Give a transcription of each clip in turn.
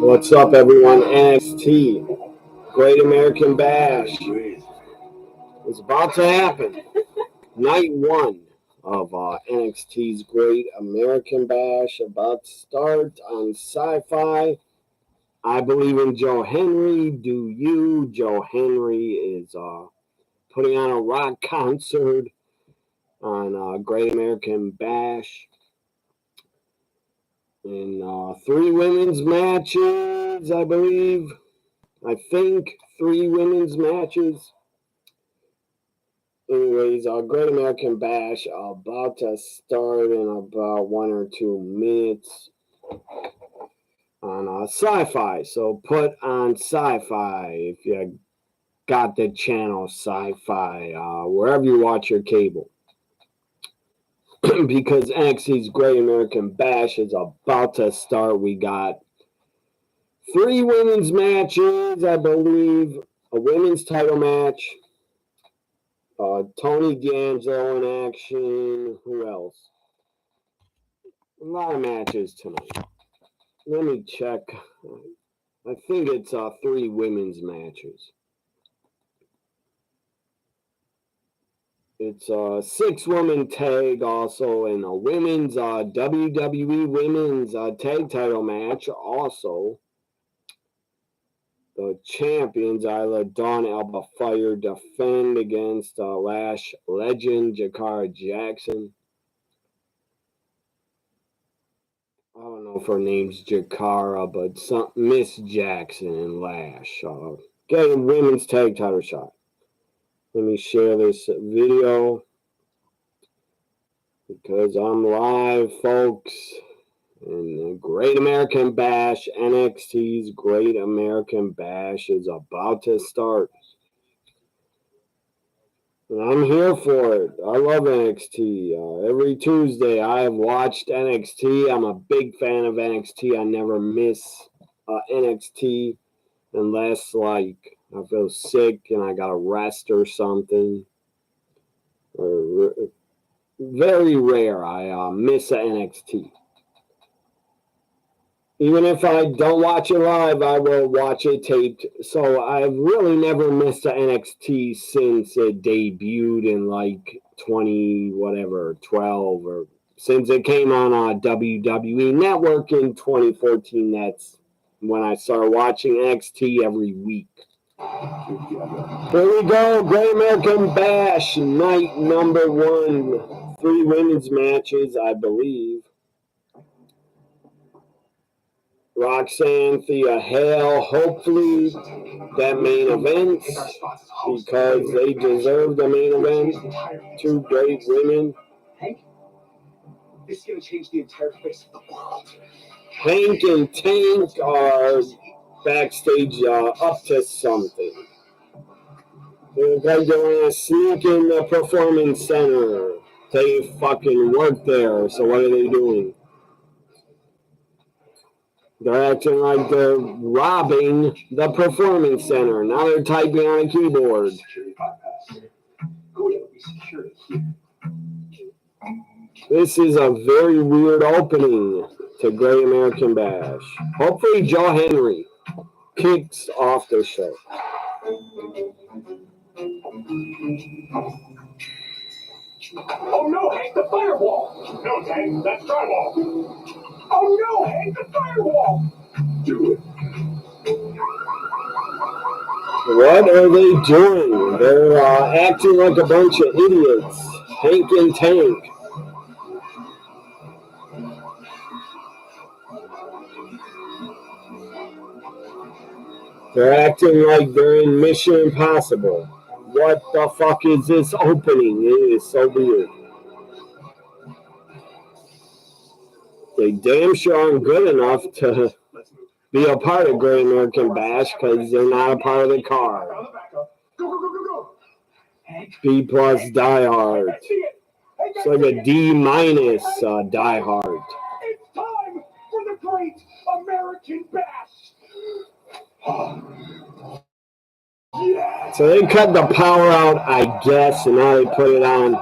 What's up, everyone? NXT, Great American Bash, is about to happen. Night one of NXT's Great American Bash about to start on Sci-Fi. I believe in Joe Henry. Do you? Joe Henry is putting on a rock concert on Great American Bash. And 3 women's matches, I believe. I think 3 women's matches. Anyways, Great American Bash about to start in about 1 or 2 minutes on Sci-Fi. So put on Sci-Fi if you got the channel Sci-Fi, wherever you watch your cable. Because NXT's Great American Bash is about to start. We got 3 women's matches, I believe. A women's title match. Tony D'Angelo in action. Who else? A lot of matches tonight. Let me check. I think it's 3 women's matches. It's a 6-woman tag also, and a women's WWE women's tag title match also. The champions, Isla Dawn, Alba Fire, defend against Lash legend Jakara Jackson. I don't know if her name's Jakara, but Miss Jackson and Lash. Getting women's tag title shot. Let me share this video because I'm live, folks. And the Great American Bash, NXT's Great American Bash is about to start. And I'm here for it. I love NXT. Every Tuesday I have watched NXT. I'm a big fan of NXT. I never miss NXT unless, like, I feel sick and I got to rest or something. Very rare I miss NXT. Even if I don't watch it live, I will watch it taped. So I've really never missed an NXT since it debuted in like 12, or since it came on WWE Network in 2014. That's when I started watching NXT every week. Here we go, Great American Bash, night number 1. 3 women's matches, I believe. Roxanne, Thea Hale, hopefully that main event, because they deserve the main event. 2 great women. Hank, this is going to change the entire face of the world. Hank and Tank are backstage up to something. They're going to sneak in the Performance Center. They fucking work there, so what are they doing? They're acting like they're robbing the Performance Center. Now they're typing on a keyboard. This is a very weird opening to Great American Bash. Hopefully Joe Henry kicks off the show. Oh no, Hank, the firewall! No, Hank, that's drywall! Oh no, Hank, the firewall! Do it. What are they doing? They're acting like a bunch of idiots. Hank and Tank. They're acting like they're in Mission Impossible. What the fuck is this opening? It is so weird. They damn sure aren't good enough to be a part of Great American Bash because they're not a part of the card. B plus Die Hard. It's like a D minus Die Hard. It's time for the Great American Bash! So they cut the power out, I guess, and now they put it on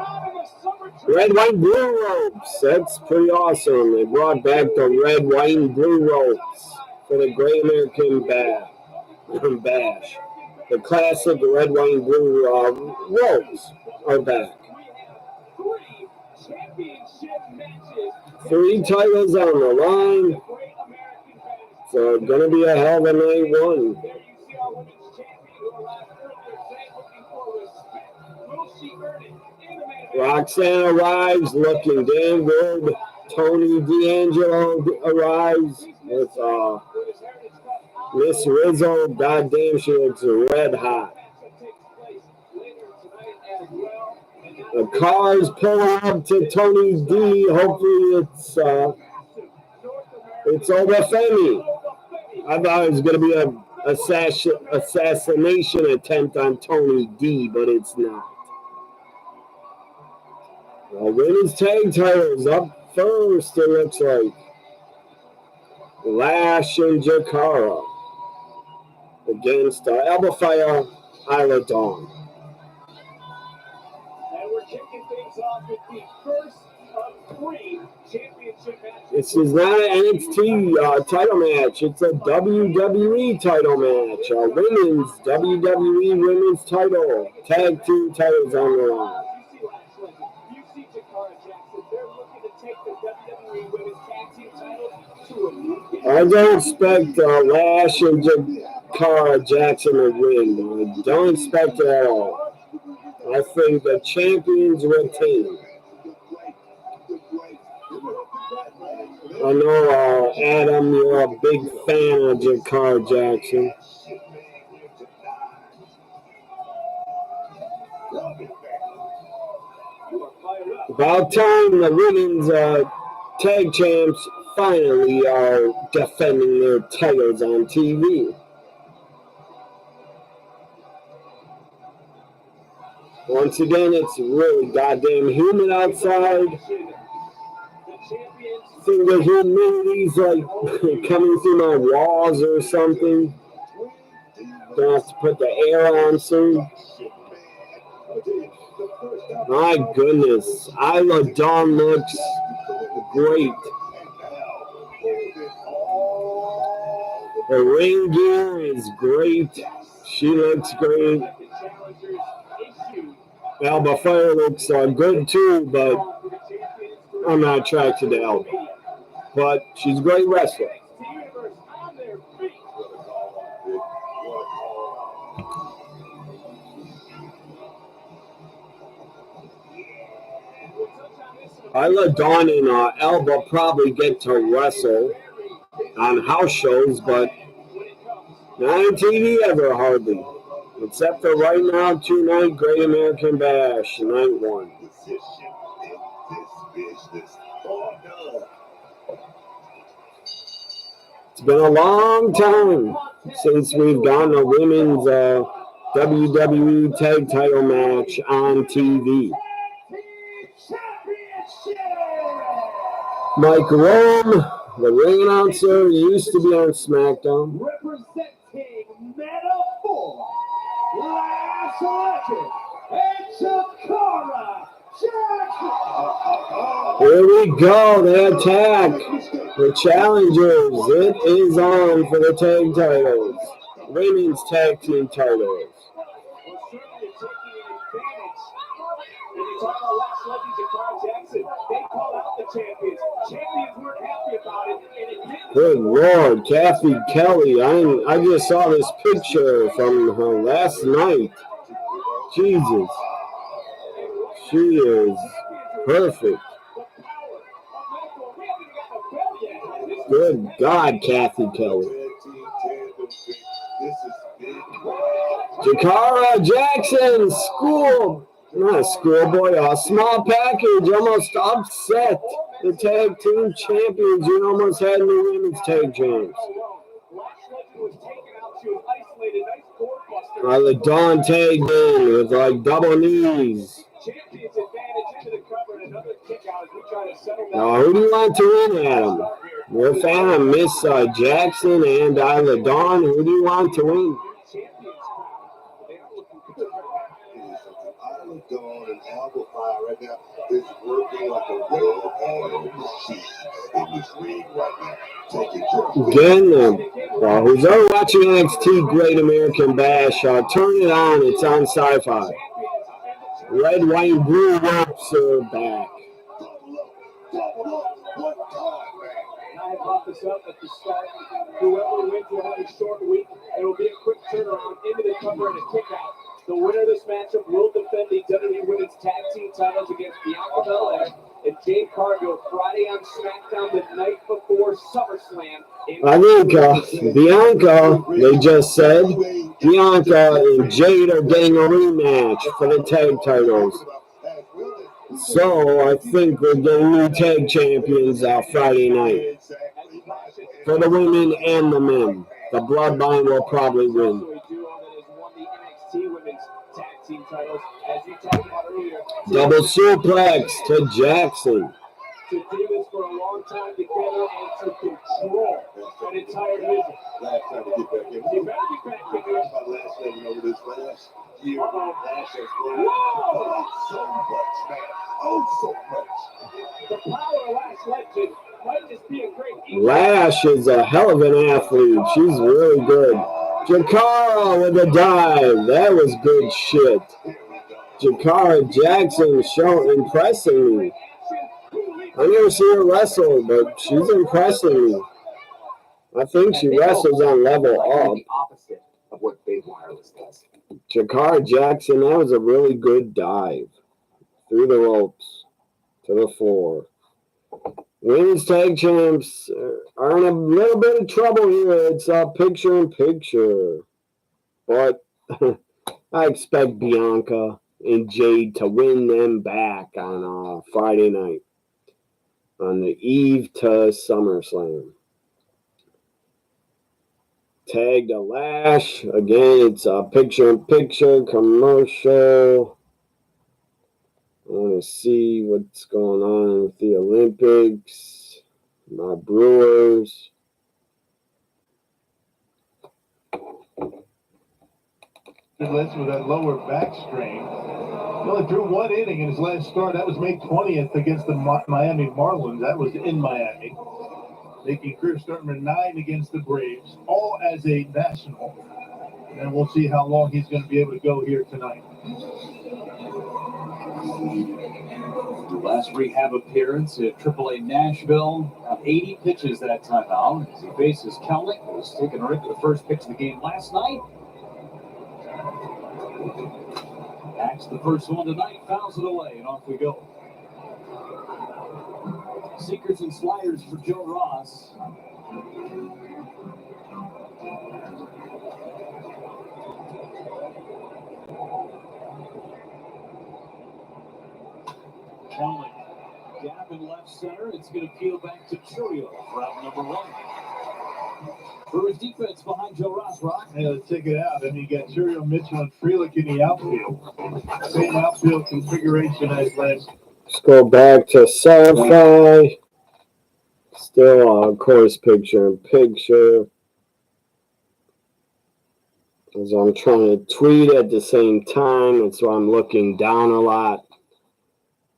Red, white, blue ropes. That's pretty awesome. They brought back the red, white, and blue ropes for the Great American Bash. The classic red, white, and blue ropes are back. 3 titles on the line. So it's going to be a hell of a night one. Roxanne arrives looking damn good. Tony D'Angelo arrives with Miss Rizzo. Goddamn, she looks red hot. The cars pull up to Tony D. Hopefully it's Obafemi. I thought it was going to be an assassination attempt on Tony D, but it's not. The women's tag titles up first, it looks like. Lash and Jakara against Alba Fire, Isla Dawn. And we're kicking things off with the first of 3 championship matches. This is not an NXT title match. It's a WWE title match. A women's WWE women's title. Tag team titles on the line. You see Jakara Jackson. They're looking to take the WWE women's tag team titles to a new level. I don't expect Lash and Jakara Jackson to win. I don't expect it at all. I think the champions retain. I know, Adam, you're a big fan of Jakara Jackson. About time the women's tag champs finally are defending their titles on TV. Once again, it's really goddamn humid outside. I think the humidity's like coming through my walls or something. Gonna have to put the air on soon. My goodness, Isla Dawn looks great. The ring gear is great. She looks great. Alba Fire looks good too, but I'm not attracted to Alba. But she's a great wrestler. Isla Dawn and Alba probably get to wrestle on house shows, but not on TV ever hardly. Except for right now, tonight, Great American Bash, night 1. It's been a long time since we've gotten a women's WWE tag title match on TV. Mike Rome, the ring announcer, used to be on SmackDown. Representing Metaphor, last elected, and Jakara Jackson. Here we go, they attack the challengers. It is on for the tag titles, women's tag team titles. Good Lord, Kathy Kelly. I just saw this picture from her last night. Jesus. She is perfect. Good God, Kathy Kelly. Jakara Jackson, not a schoolboy, a small package, almost upset the tag team champions. You almost had new women's tag champs. The Dawn tagged in with like double knees. Now, who do you want to win, Adam? You're a fan of Miss Jackson and Isla Dawn. Who do you want to win? is working like a well-oiled machine in this ring right now. Taking care of Again, who's ever watching NXT Great American Bash, turn it on. It's on Sci-Fi. Red, white, and blue ropes are back. I brought this up at the start. Whoever wins will have a short week. It'll be a quick turnaround into the cover and a kick out. The winner of this matchup will defend the WWE Women's Tag Team titles against Bianca Belair and Jade Cargill Friday on SmackDown the night before SummerSlam. I think Bianca, they just said, Bianca and Jade are getting a rematch for the tag titles. So I think we're getting new tag champions Friday night. For the women and the men. The Bloodline will probably win. Double suplex to Jackson. To do this for a long time together and to control an entire division. Last time to get back in. You better be back in here. My last time over this last year. Lash has grown. Oh, so much, man. Oh, so much. The power of Lash Legend might just be a great. Lash is a hell of an athlete. She's really good. Jakara with a dive. That was good shit. Jakara Jackson impressing me. I never see her wrestle, but she's impressing me. I think she wrestles on level up. The opposite of what Big Wireless does. Jakara Jackson, that was a really good dive. Through the ropes to the floor. Women's tag champs are in a little bit of trouble here. It's picture in picture. But I expect Bianca and Jade to win them back on Friday night. On the eve to SummerSlam. Tag to Lash. Again, it's a picture-in-picture commercial. I want to see what's going on with the Olympics. My Brewers. With that lower back strain. He only threw one inning in his last start. That was May 20th against the Miami Marlins. That was in Miami. Making career start number 9 against the Braves, all as a national. And we'll see how long he's going to be able to go here tonight. The last rehab appearance at AAA Nashville, 80 pitches that time out. As he faces Kelnick, who was taking right to the first pitch of the game last night. Backs the first one tonight, fouls it away, and off we go. Seekers and sliders for Joe Ross. Kelnick, gap in left center. It's going to peel back to Churio for out number 1. For his defense behind Joe Ross, Rock. Yeah, let's check it out. And you got Churio, Mitchell, and Frelick in the outfield. Same outfield configuration as last. Let's go back to Sci-Fi. Still, of course, picture-in-picture. As I'm trying to tweet at the same time, and so I'm looking down a lot.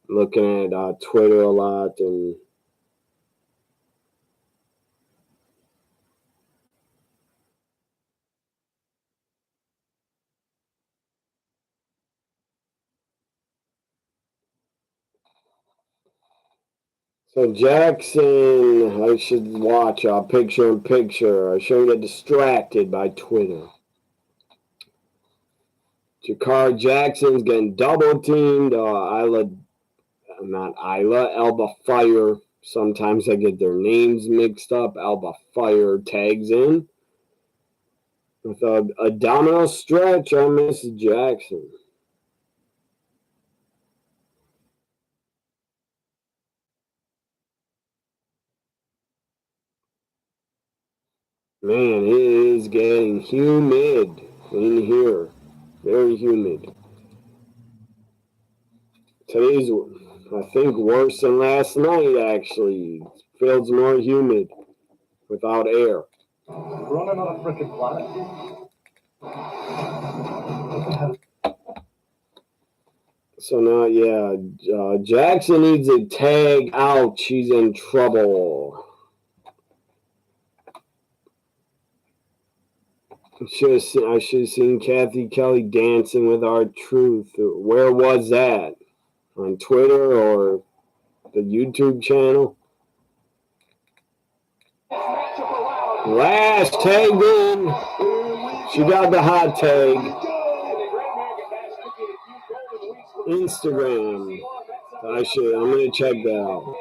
Looking at Twitter a lot, and so Jackson, I should watch picture-in-picture. I shouldn't get distracted by Twitter. Jakar Jackson's getting double-teamed. Elba Fire. Sometimes I get their names mixed up. Elba Fire tags in. With a abdominal stretch on Miss Jackson. Man, it is getting humid in here. Very humid. Today's, I think, worse than last night, actually. It feels more humid without air. Running on a freaking planet. So now, yeah, Jackson needs a tag out. She's in trouble. I should have seen Kathy Kelly dancing with R-Truth. Where was that? On Twitter or the YouTube channel? Last tag in. She got the hot tag. Instagram. I'm gonna check that out.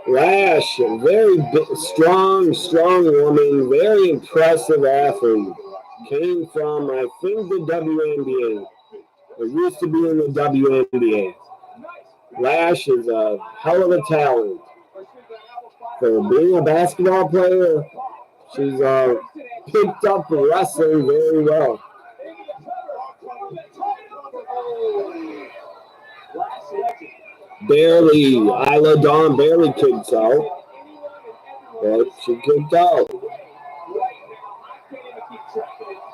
Lash, very strong woman, very impressive athlete. Came from, I think, the WNBA. It used to be in the WNBA. Lash is a hell of a talent. For being a basketball player, she's picked up wrestling very well. Barely, Isla Dawn barely kicked out. But she kicked out.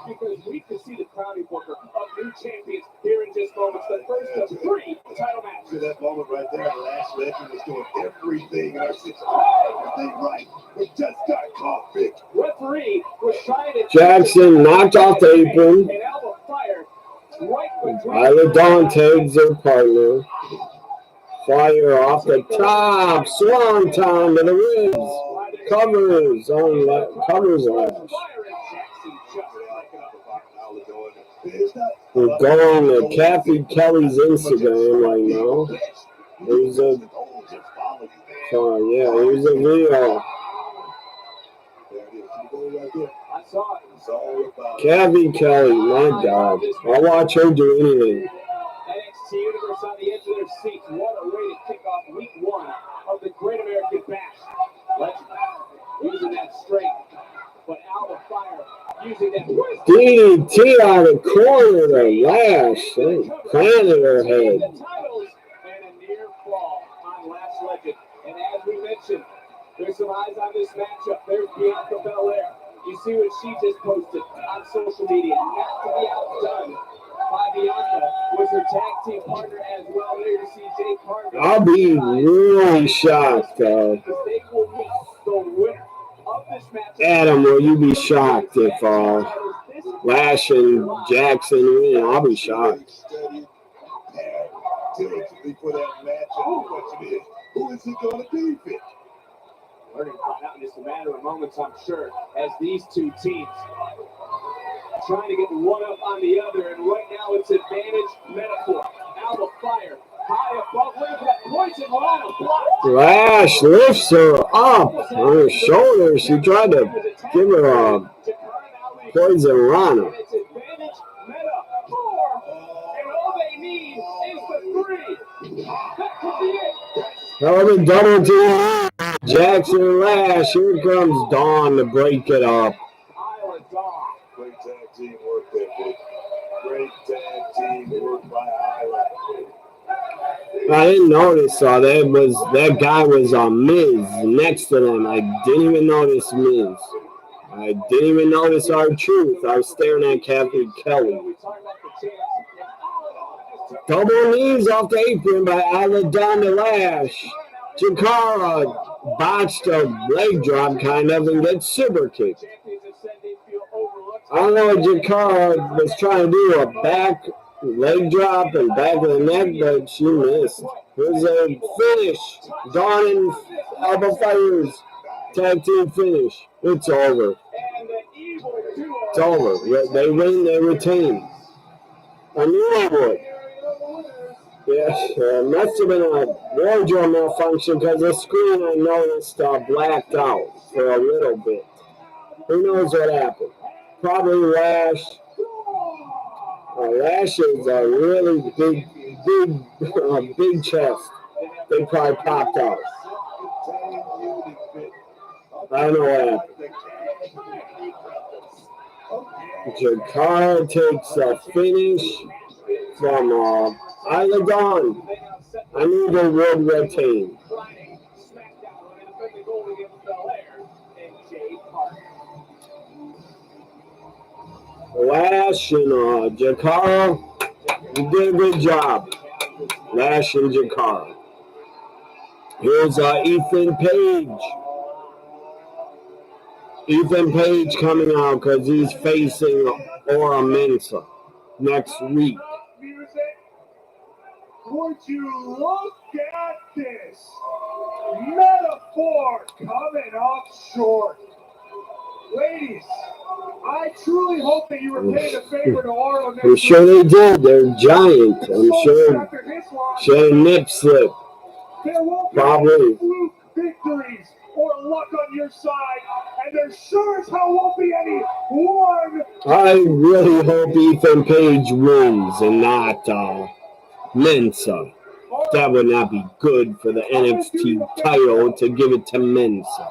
Because we can see the crowning worker of new champions here in just moments. The first of 3 title matches. To that moment right there, the last legend was doing everything in our system. Everything right. We just got caught big. Referee was trying to. Jackson knocked off the apron. Isla Dawn tags her partner. Fire off the top. Swan time to the ribs. Covers Lash. We're going to Kathy Kelly's Instagram right now. Here's a video. Kathy Kelly, my God. I'll watch her do anything. NXT Universe on the edge of their seats. What a way to kick off week 1 of the Great American Bash. Legend using that strength. But out of fire, using that DDT out of the corner to Lash. They planted her head. And a near fall on Lash Legend. And as we mentioned, there's some eyes on this matchup. There's Bianca Belair. You see what she just posted on social media. Not to be outdone by Bianca was her tag team partner as well. There to see Jay Carter. I'll be really shocked. Adam, will you be shocked if Lash and Jackson win? I'll be shocked. Who is he going to be? We're going to find out in just a matter of moments, I'm sure, as these two teams trying to get one up on the other, and right now it's advantage metaphor. Out of fire, high above, look at that poison line of block. Lash lifts her up on her shoulder. She tried to give her a poison rana. It's advantage metaphor, and all they need is the 3. That could be it. Another double team. Jackson Lash. Here comes Dawn to break it up. Great tag team work there, big. Great tag team work by Isla. I didn't notice that guy was Miz next to them. I didn't even notice Miz. I didn't even notice R-Truth. I was staring at Kathy Kelly. Double knees off the apron by Isla Dawn to Lash. Jakara botched a leg drop kind of and gets super kicked. I don't know what Jakara was trying to do, a back leg drop and back of the neck, but she missed. Here's a finish. Dawn and elbow fires. Tag team finish. It's over. It's over. They win, they retain. I knew I would. Yes, must have been a wardrobe malfunction because the screen I noticed blacked out for a little bit. Who knows what happened? Probably Lash. Lash is a really big chest. They probably popped out. I don't know what happened. Jakara takes a finish from Isla Dawn. I knew they would retain. Lash and Jakara, you did a good job. Lash and Jakara. Here's Ethan Page. Ethan Page coming out because he's facing Ora Mensa next week. Would you look at this metaphor coming up short? Ladies, I truly hope that you were paying a favor to Oro next I'm sure they did. They're giant. I'm sure she had a nip slip. There won't Probably. be fluke victories or luck on your side, and there sure as hell won't be any one. I really hope Ethan Page wins and not Mensa. That would not be good for the NXT title to give it to Mensa.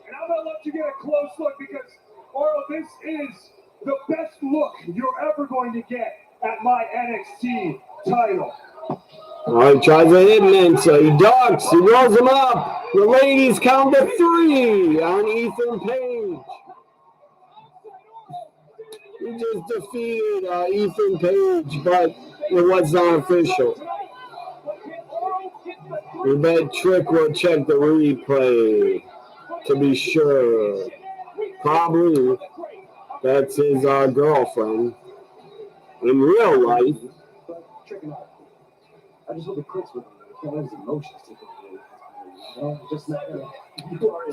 And I'm going to let you get a close look because, Oro, this is the best look you're ever going to get at my NXT title. Oh, he tries to hit Mensa. He ducks. He rolls him up. The ladies count to 3 on Ethan Page. He just defeated Ethan Page, but it was not official. We bet Trick will check the replay to be sure. Probably that's his girlfriend in real life. I just hope the critics with him. I can't let his emotions take over. Just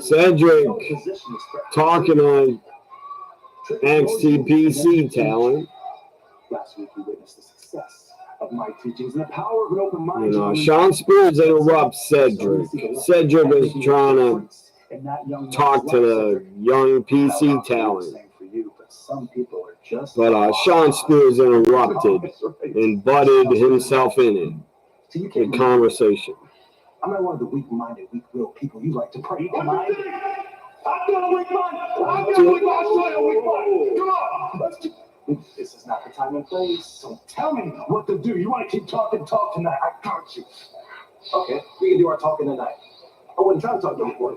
Cedric talking to NXT PC talent. Last week we witnessed the success of my teachings and the power of an open mind. Sean Spears interrupts Cedric. Cedric is trying to talk to the young PC talent. But Sean Spears interrupted and butted himself in it. The conversation. I'm not one of the weak-minded, weak-willed people you like to pray to mind. I'm not a weak mind. I'm not a weak mind. Come on, let's do. This is not the time and place. So tell me what to do. You want to keep talking talk tonight? I got you. Okay, we can do our talking tonight. I wasn't trying to talk to you before.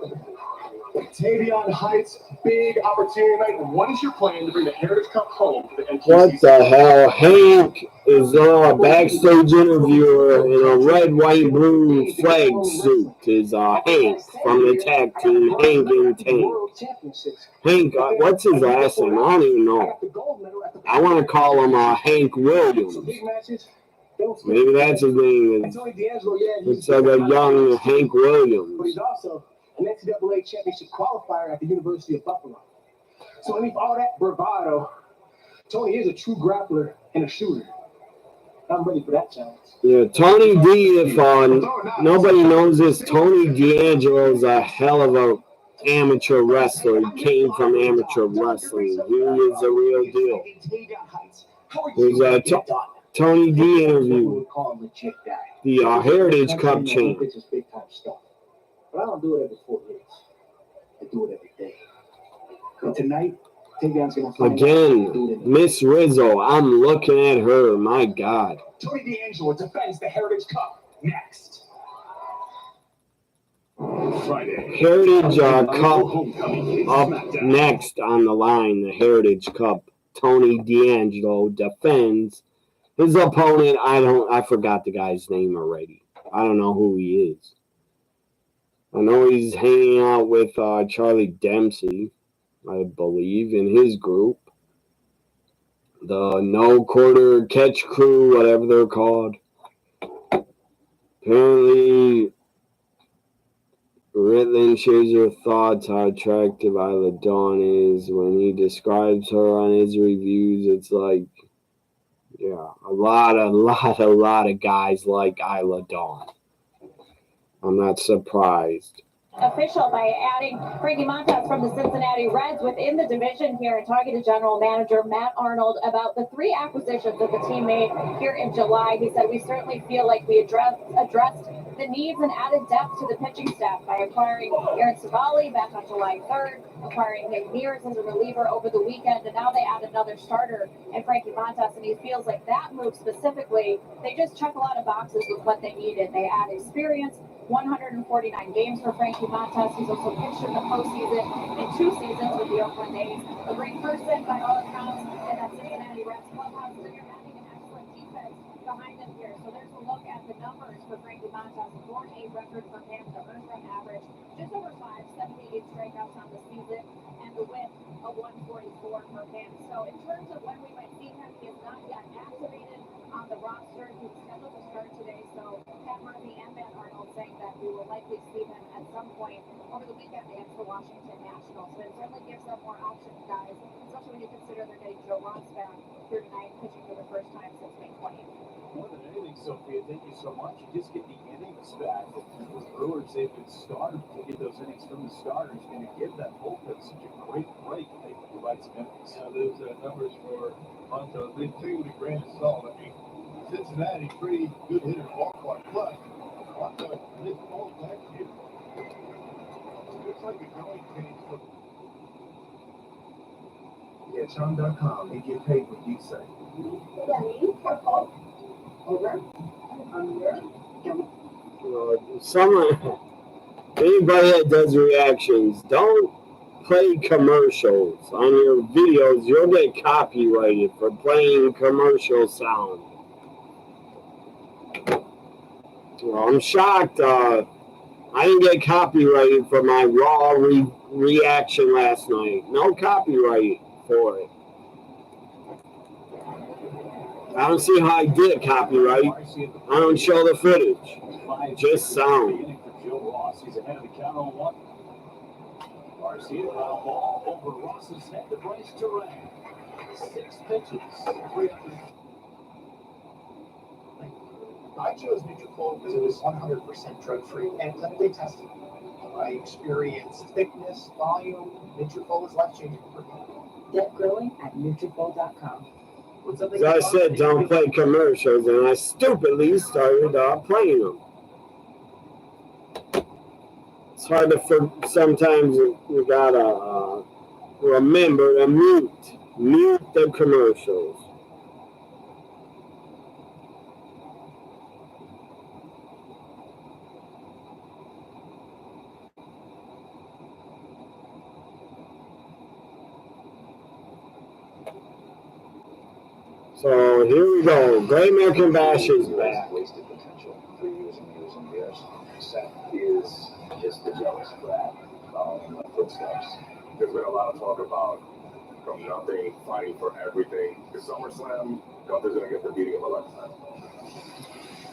Tavion Heights, big opportunity tonight. What is your plan to bring the Heritage Cup home to the NXT? What the hell? Hank is a backstage interviewer in a red, white, blue flag suit. Is Hank from the tag team, Hank and Tank. Hank, what's his last name? I don't even know. I want to call him Hank Williams. Maybe that's his name. It's like a young Hank Williams. But he's also an NCAA championship qualifier at the University of Buffalo. So underneath all that bravado, Tony is a true grappler and a shooter. I'm ready for that challenge. Yeah, Tony D, if nobody knows this, Tony D'Angelo is a hell of a amateur wrestler. He came from amateur wrestling. He is a real deal. There's a Tony D interview. The Heritage Cup champ. But I don't do it every 4 years. I do it every day. And tonight, Tavion's going to find again, Miss Rizzo. I'm looking at her. My God. Tony D'Angelo defends the Heritage Cup next. Friday. Heritage Cup up next on the line. The Heritage Cup. Tony D'Angelo defends his opponent. I forgot the guy's name already. I don't know who he is. I know he's hanging out with Charlie Dempsey, I believe, in his group. The No Quarter Catch Crew, whatever they're called. Apparently, Ritland shares her thoughts how attractive Isla Dawn is. When he describes her on his reviews, it's like, yeah, a lot of guys like Isla Dawn. I'm not surprised. Official by adding Frankie Montas from the Cincinnati Reds within the division here and talking to General Manager Matt Arnold about the 3 acquisitions that the team made here in July. He said, we certainly feel like we addressed the needs and added depth to the pitching staff by acquiring Aaron Savali back on July 3rd, acquiring Nick Mears as a reliever over the weekend, and now they add another starter in Frankie Montas, and he feels like that move specifically, they just check a lot of boxes with what they needed. They add experience, 149 games for Frankie Montas. He's also pitched in the postseason in 2 seasons with the Oakland A's. A great person by all accounts, and that Cincinnati Reds clubhouse, and you're having an excellent defense behind him here. So there's a look at the numbers for Frankie Montas. A 4-8 record for him, the earned run average just over 5, 78 strikeouts on the season, and the whip a 144 for him. So in terms of when we might see him, he is not yet activated on the roster. He's scheduled to start today. So Pat Murphy and Matt Arnold saying that we will likely see him at some point over the weekend against the Washington Nationals. But it certainly gives them more options, guys, especially when you consider they're getting Joe Ross back here tonight, pitching for the first time since May 20th. More than anything, Sophia, thank you so much. You just get the innings back. The Brewers, they've been starved to get those innings from the starters, and to give that bullpen such a great break, they can provide some innings. Now, those numbers for Montas, they take with a grain of salt. I mean, Cincinnati, pretty good hitter ballpark, but Montas missed balls last year. Looks like a going change for. Yeah, Chum.com, they get paid what you say. Anybody that does reactions, don't play commercials on your videos. You'll get copyrighted for playing commercial sound. Well, I'm shocked. I didn't get copyrighted for my raw reaction last night. No copyright for it. I don't see how I did copyright. I don't show the footage. Just sound. Joe Ross, he's ahead of the count on 1. Garcia, ground ball over Ross's head to Bryce Terang. 6 pitches, 300. I chose Nutrafol because it was 100% drug-free and clinically tested. I experienced thickness, volume. Nutrafol is life-changing for me. Get growing at Nutrafol.com. As I said, don't play commercials, and I stupidly started playing them. It's hard to sometimes we gotta remember to mute the commercials. So here we go. Great American Bash is back. Wasted potential for years and years and years. Seth is just the jealous brat following my footsteps. There's been a lot of talk about from nothing, fighting for everything. The SummerSlam, Gunther's going to get the beating of a lifetime.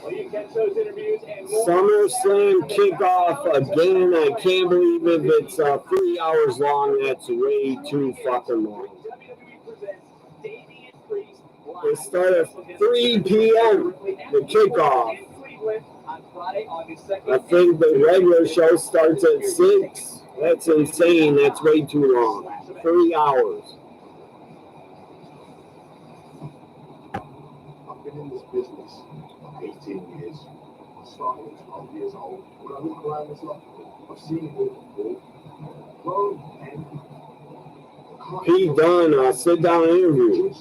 Well, you catch those interviews and more. SummerSlam kickoff again. I can't believe if it's 3 hours long. That's way too fucking long. It started at 3 p.m. the kickoff. I think the regular show starts at 6. That's insane. That's way too long. 3 hours. I've been in this business for 18 years. I started at 12 years old. When I look around this life, I've seen it all before. Grown and Pete Dunne, sit down interview.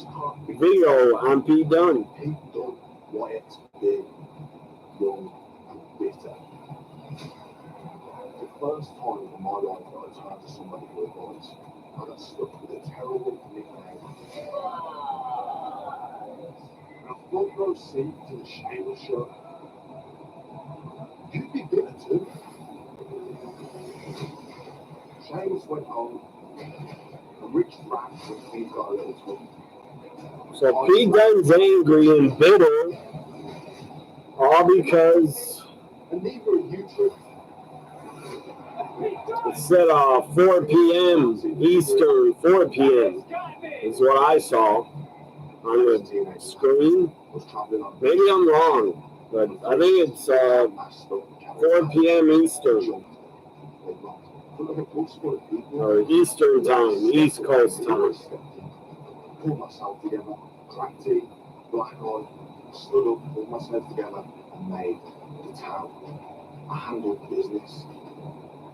Video on Pete Dunne. Pete Dunne, white, big, young, and bitter. The first time in my life that I turned to somebody for advice, I got stuck with a terrible nickname. And a front row seat to the Sheamus show. You'd be bitter too. Sheamus went home. Rich rat with Pete got a little twin. So Pete Dunne's angry and bitter, all because And neither are you two. it said 4 p.m. Eastern, 4 p.m. is what I saw on the screen. Maybe I'm wrong, but I think it's 4 p.m. Eastern. Or Eastern time, East Coast time. Pulled myself together, cracked teeth, black eye, stood up, pulled myself together, and made the town. I handled business.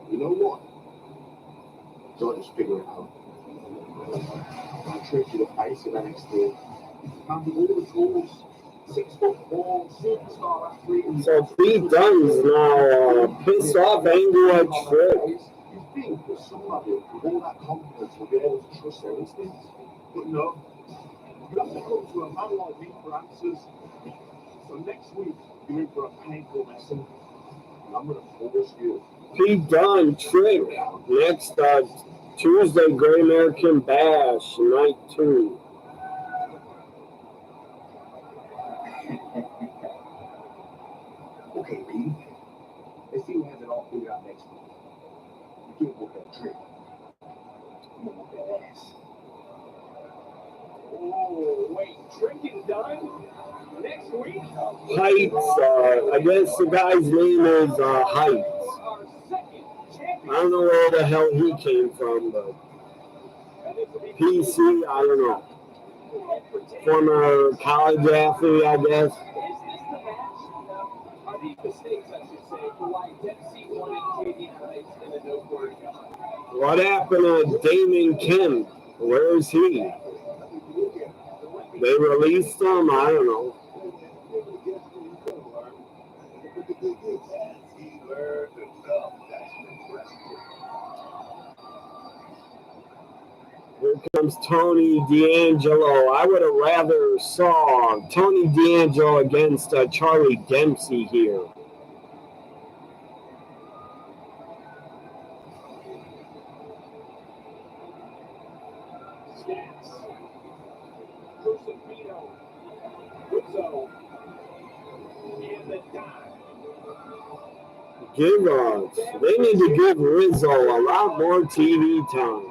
You know what? Don't just figure it out. I tripped to the face of NXT. Found all the tools, 6 foot So Pete Dunne's now pissed off, angry at Trick. You think that somebody with all that confidence will be able to trust their instincts? But no. You have to go to a man like me for answers. So next week, you're in for a painful lesson. I'm going to force you. Pete Dunne, Trick. Next Tuesday, Great American Bash, night 2. Okay, Pete. Let's see who has it all figured out next week. You can't work that trick. I'm gonna work that ass. Oh, wait, Trick and Dunn? Next week? Heights, I guess the guy's name is Heights. I don't know where the hell he came from, but PC, I don't know. Former college athlete, I guess. Are these mistakes, I should say, for why Dempsey wanted JD Heights in the no-quarter gun? What happened to Damon Kim? Where is he? They released him? I don't know. Here comes Tony D'Angelo. I would have rather saw Tony D'Angelo against Charlie Dempsey here. They need to give Rizzo a lot more TV time.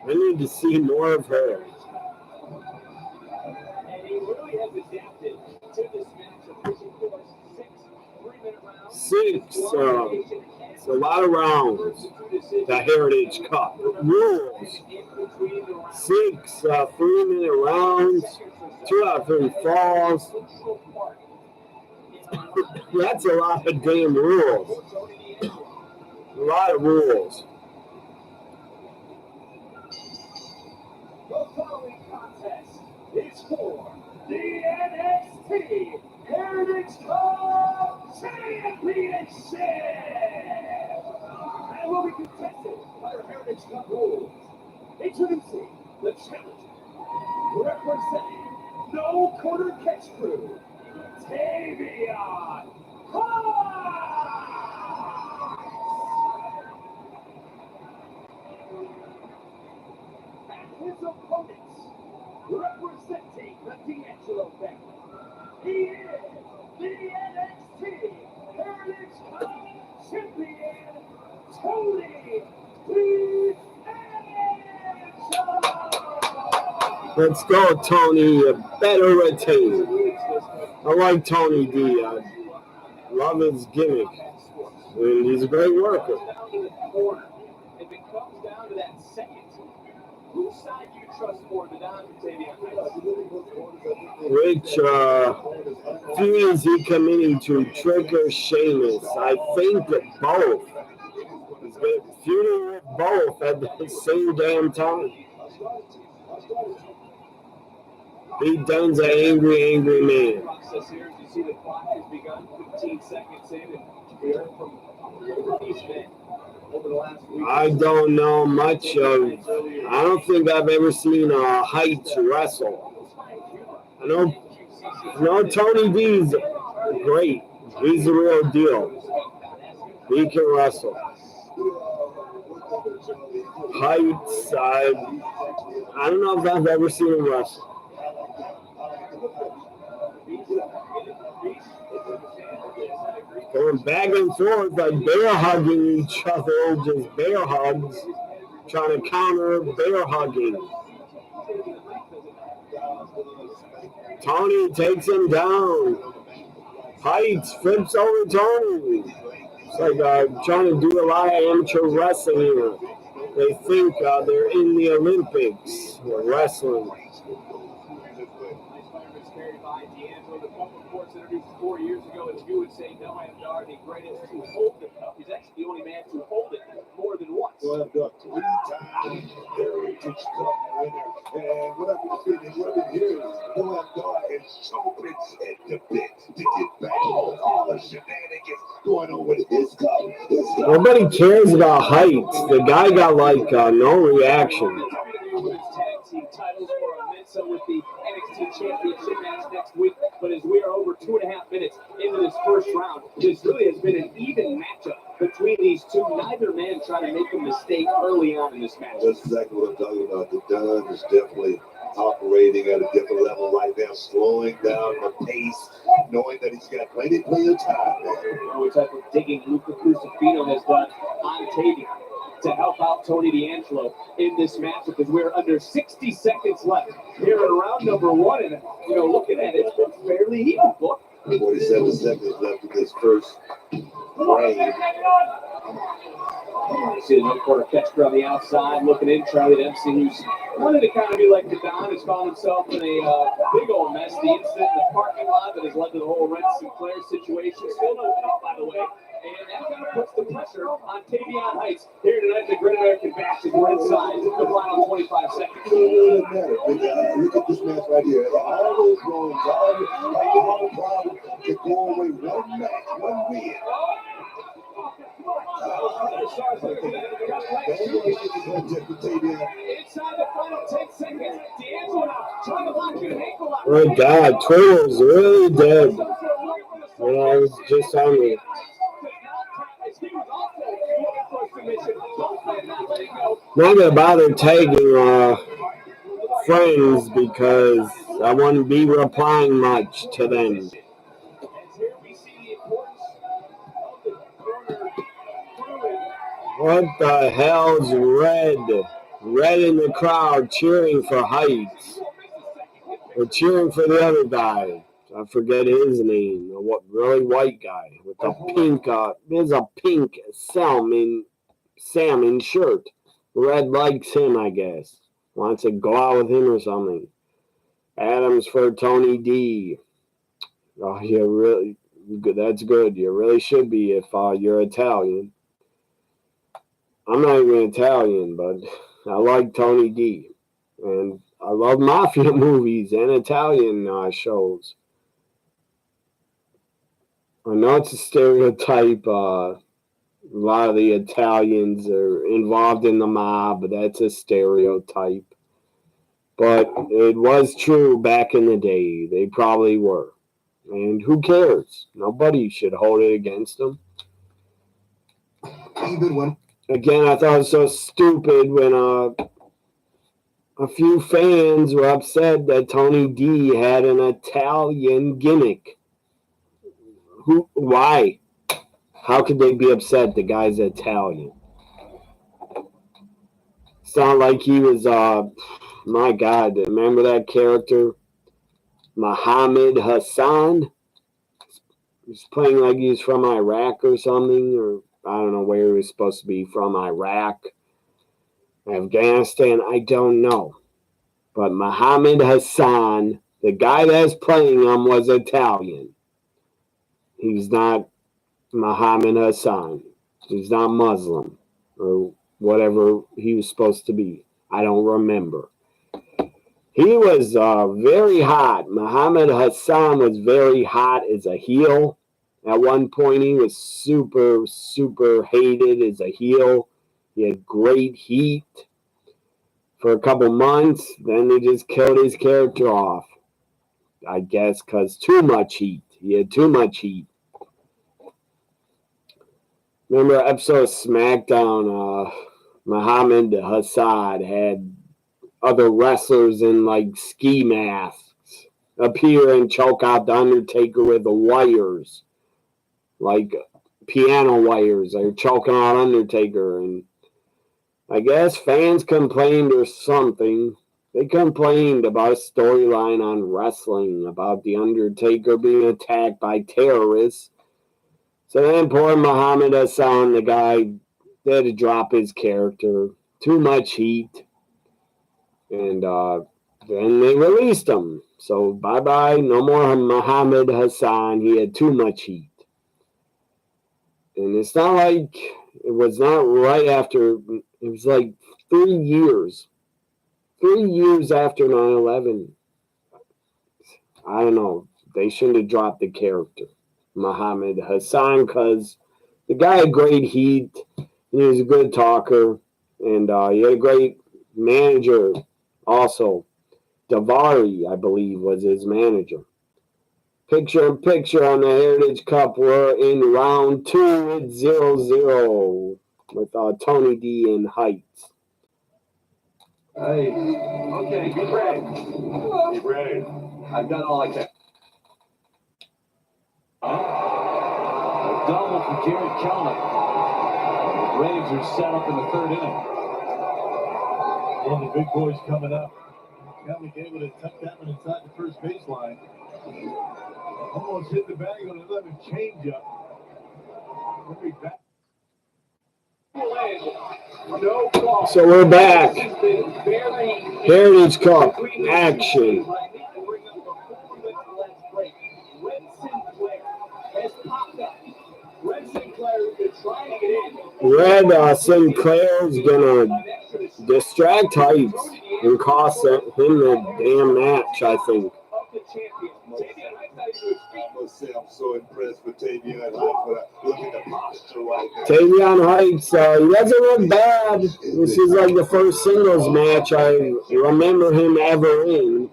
I need to see more of her. Six, it's a lot of rounds. The Heritage Cup rules. 6 3-minute rounds, 2 out of 3 falls. That's a lot of damn rules. A lot of rules. The following contest is for the NXT Heritage Cup Championship and will be contested by our Heritage Cup rules. Introducing the challenger, representing No Quarter Catch Crew, Tavion and his opponents, representing the D'Angelo family, he is the NXT Heritage Cup Champion, Tony D'Angelo! Let's go, Tony. You better retain. I like Tony D. I love his gimmick. And he's a great worker. If it comes down to that second, whose side do you trust more, the Don or Tavion? Which feud is he committing to, Trick or Sheamus? I think both. He's been feuding with both at the same damn time. Pete Dunne's an angry man. Process here, as you see the clock has begun, 15 seconds in, and we heard from these men over the last week. I don't know much of. I don't think I've ever seen Heights wrestle. I know Tony D's great. He's the real deal. He can wrestle. Heights, I don't know if I've ever seen him wrestle. Going back and forth, like bear hugging each other, just bear hugs, trying to counter bear hugging. Tony takes him down. Heights flips over Tony. It's like trying to do a lot of amateur wrestling here. They think they're in the Olympics wrestling. The Pump Reports introduced 4 years ago, and you would say no, I am not the greatest to hold the cup. He's actually the only man to hold it more than once. Well, I've got 3-time Heritage Cup winner, and what I've been feeling, what I've been hearing to get back on all the shenanigans going on with his cup. Nobody cares about heights. The guy got like no reaction. Tag team titles for a Mensa with the NXT Championship match next week. But as we are over 2.5 minutes into this first round, this really has been an even matchup between these two. Neither man trying to make a mistake early on in this match. That's exactly what I'm talking about. The Dunn is definitely operating at a different level right now, slowing down the pace, knowing that he's got plenty of time. What type of digging Luca Crucifino has done on Tavion to help out Tony D'Angelo in this match, because we're under 60 seconds left here in round number one, and looking at it, it's been fairly even. Look, 47 seconds left in this first frame. See the no quarter catcher on the outside, looking in. Charlie Dempsey, who's wanted to kind of be like the Don, has found himself in a big old mess. The incident in the parking lot that has led to the whole Red Sinclair situation. Still no count, by the way. And that kind of puts the pressure on Tavion Heights here tonight. The Great American Bash, as we're inside the final 25 seconds. It doesn't matter. Look at this match right here. All those wrongs, all the problems can go away one match, one win. Inside the final 10 seconds, D'Angelo now trying to lock in an ankle lock. Oh God, Twitter's really dead. When I was just on it. Not gonna bother tagging friends because I wouldn't be replying much to them. What the hell's Red? Red in the crowd cheering for Heights. Or cheering for the other guy. I forget his name. The really white guy with the pink. There's a pink salmon shirt. Red likes him, I guess. Wants to go out with him or something. Adams for Tony D. Oh, yeah, really good. That's good. You really should be if you're Italian. I'm not even Italian, but I like Tony D. And I love mafia movies and Italian shows. I know it's a stereotype. A lot of the Italians are involved in the mob, but that's a stereotype. But it was true back in the day. They probably were. And who cares? Nobody should hold it against them. Even when... Again, I thought it was so stupid when a few fans were upset that Tony D had an Italian gimmick. Why? How could they be upset? The guy's Italian. It's not like he was, my God, remember that character? Muhammad Hassan? He's playing like he's from Iraq or something, or I don't know where he was supposed to be from, Iraq, Afghanistan, I don't know. But Muhammad Hassan, the guy that's playing him, was Italian. He's not Muhammad Hassan. He's not Muslim or whatever he was supposed to be. I don't remember. He was very hot. Muhammad Hassan was very hot as a heel. At one point, he was super, super hated as a heel. He had great heat for a couple months. Then they just killed his character off. I guess because too much heat. He had too much heat. Remember an episode of SmackDown, Muhammad Hassan had other wrestlers in like ski masks appear and choke out The Undertaker with the wires. Like piano wires. They're choking out Undertaker. And I guess fans complained or something. They complained about a storyline on wrestling, about The Undertaker being attacked by terrorists. So then poor Muhammad Hassan, the guy, they had to drop his character. Too much heat. And then they released him. So bye-bye, no more Muhammad Hassan. He had too much heat. And it's not like, it was not right after, it was like 3 years. 3 years after 9/11. I don't know. they shouldn't have dropped the character, Muhammad Hassan, because the guy had great heat. He was a good talker, and he had a great manager also. Davari, I believe, was his manager. Picture in picture on the Heritage Cup. We're in round 2 at 0-0 with Tony D and Heights. Hey, okay, get ready. Get ready. I've done all I can. A double for Jared Kelman. The Braves are set up in the 3rd inning. One of the big boys coming up. Kelman able to tuck that one inside the first baseline. Almost hit the bag on another changeup. We'll be back. So we're back. Heritage Cup action. Red Sinclair's gonna distract Heights and cost him the damn match, I think. I must say I'm so impressed with Tavion Heights. Look at the posture right now. Tavion Heights, he doesn't look bad. This is like the first singles match I remember him ever in.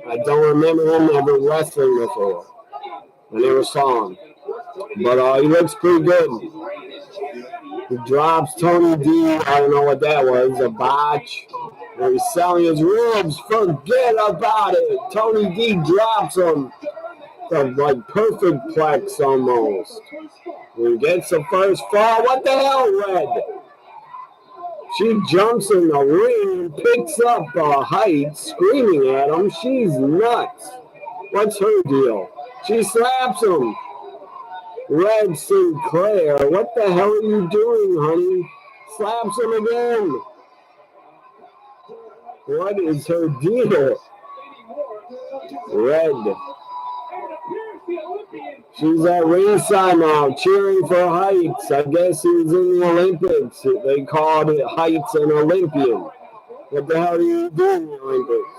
I don't remember him ever wrestling before. I never saw him. But he looks pretty good. He drops Tony D. I don't know what that was, a botch. He's selling his ribs. Forget about it. Tony D drops him. Like perfect plex almost. He gets the first fall. What the hell, Red? She jumps in the ring and picks up Heights, screaming at him. She's nuts. What's her deal? She slaps him. Red Sinclair, what the hell are you doing, honey? Slaps him again. What is her deal? Red. She's at ringside now, cheering for Heights. I guess he was in the Olympics. They called it Heights an Olympian. What the hell do you do in the Olympics?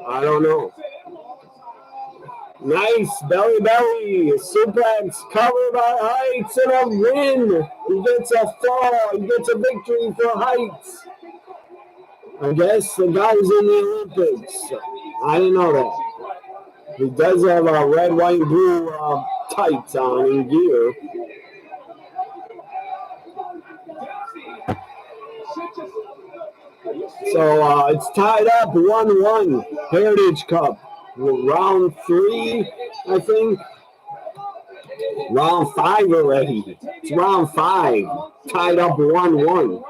I don't know. Nice belly suplex covered by Heights and a win. He gets a fall. He gets a victory for Heights. I guess the guy's in the Olympics. I didn't know that. He does have a red, white, and blue tights on in gear. So it's tied up 1-1. Heritage Cup. Round 3, I think. Round 5 already. It's round 5. Tied up 1-1.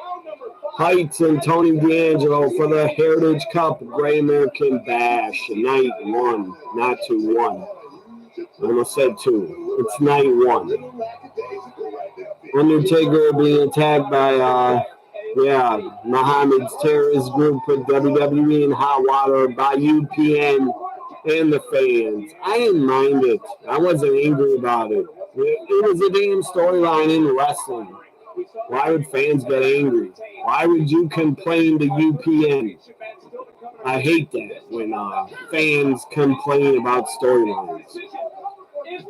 Heights and Tony D'Angelo for the Heritage Cup Great American Bash. Night 1, not 2-1. I almost said 2. It's night 1. Undertaker being attacked by Muhammad's terrorist group at WWE in hot water by UPN and the fans. I didn't mind it. I wasn't angry about it. It was a damn storyline in wrestling. Why would fans get angry? Why would you complain to UPN? I hate that when fans complain about storylines.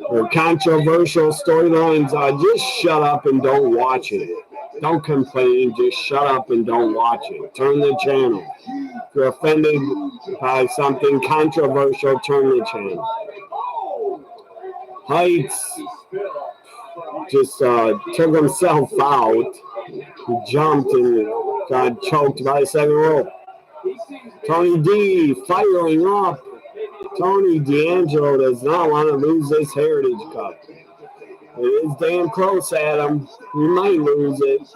Or controversial storylines, just shut up and don't watch it. Don't complain, just shut up and don't watch it. Turn the channel. If you're offended by something controversial, turn the channel. Heights just took himself out. He jumped and got choked by the second rope. Tony D firing up. Tony D'Angelo does not want to lose this Heritage Cup. It is damn close at him. He might lose it.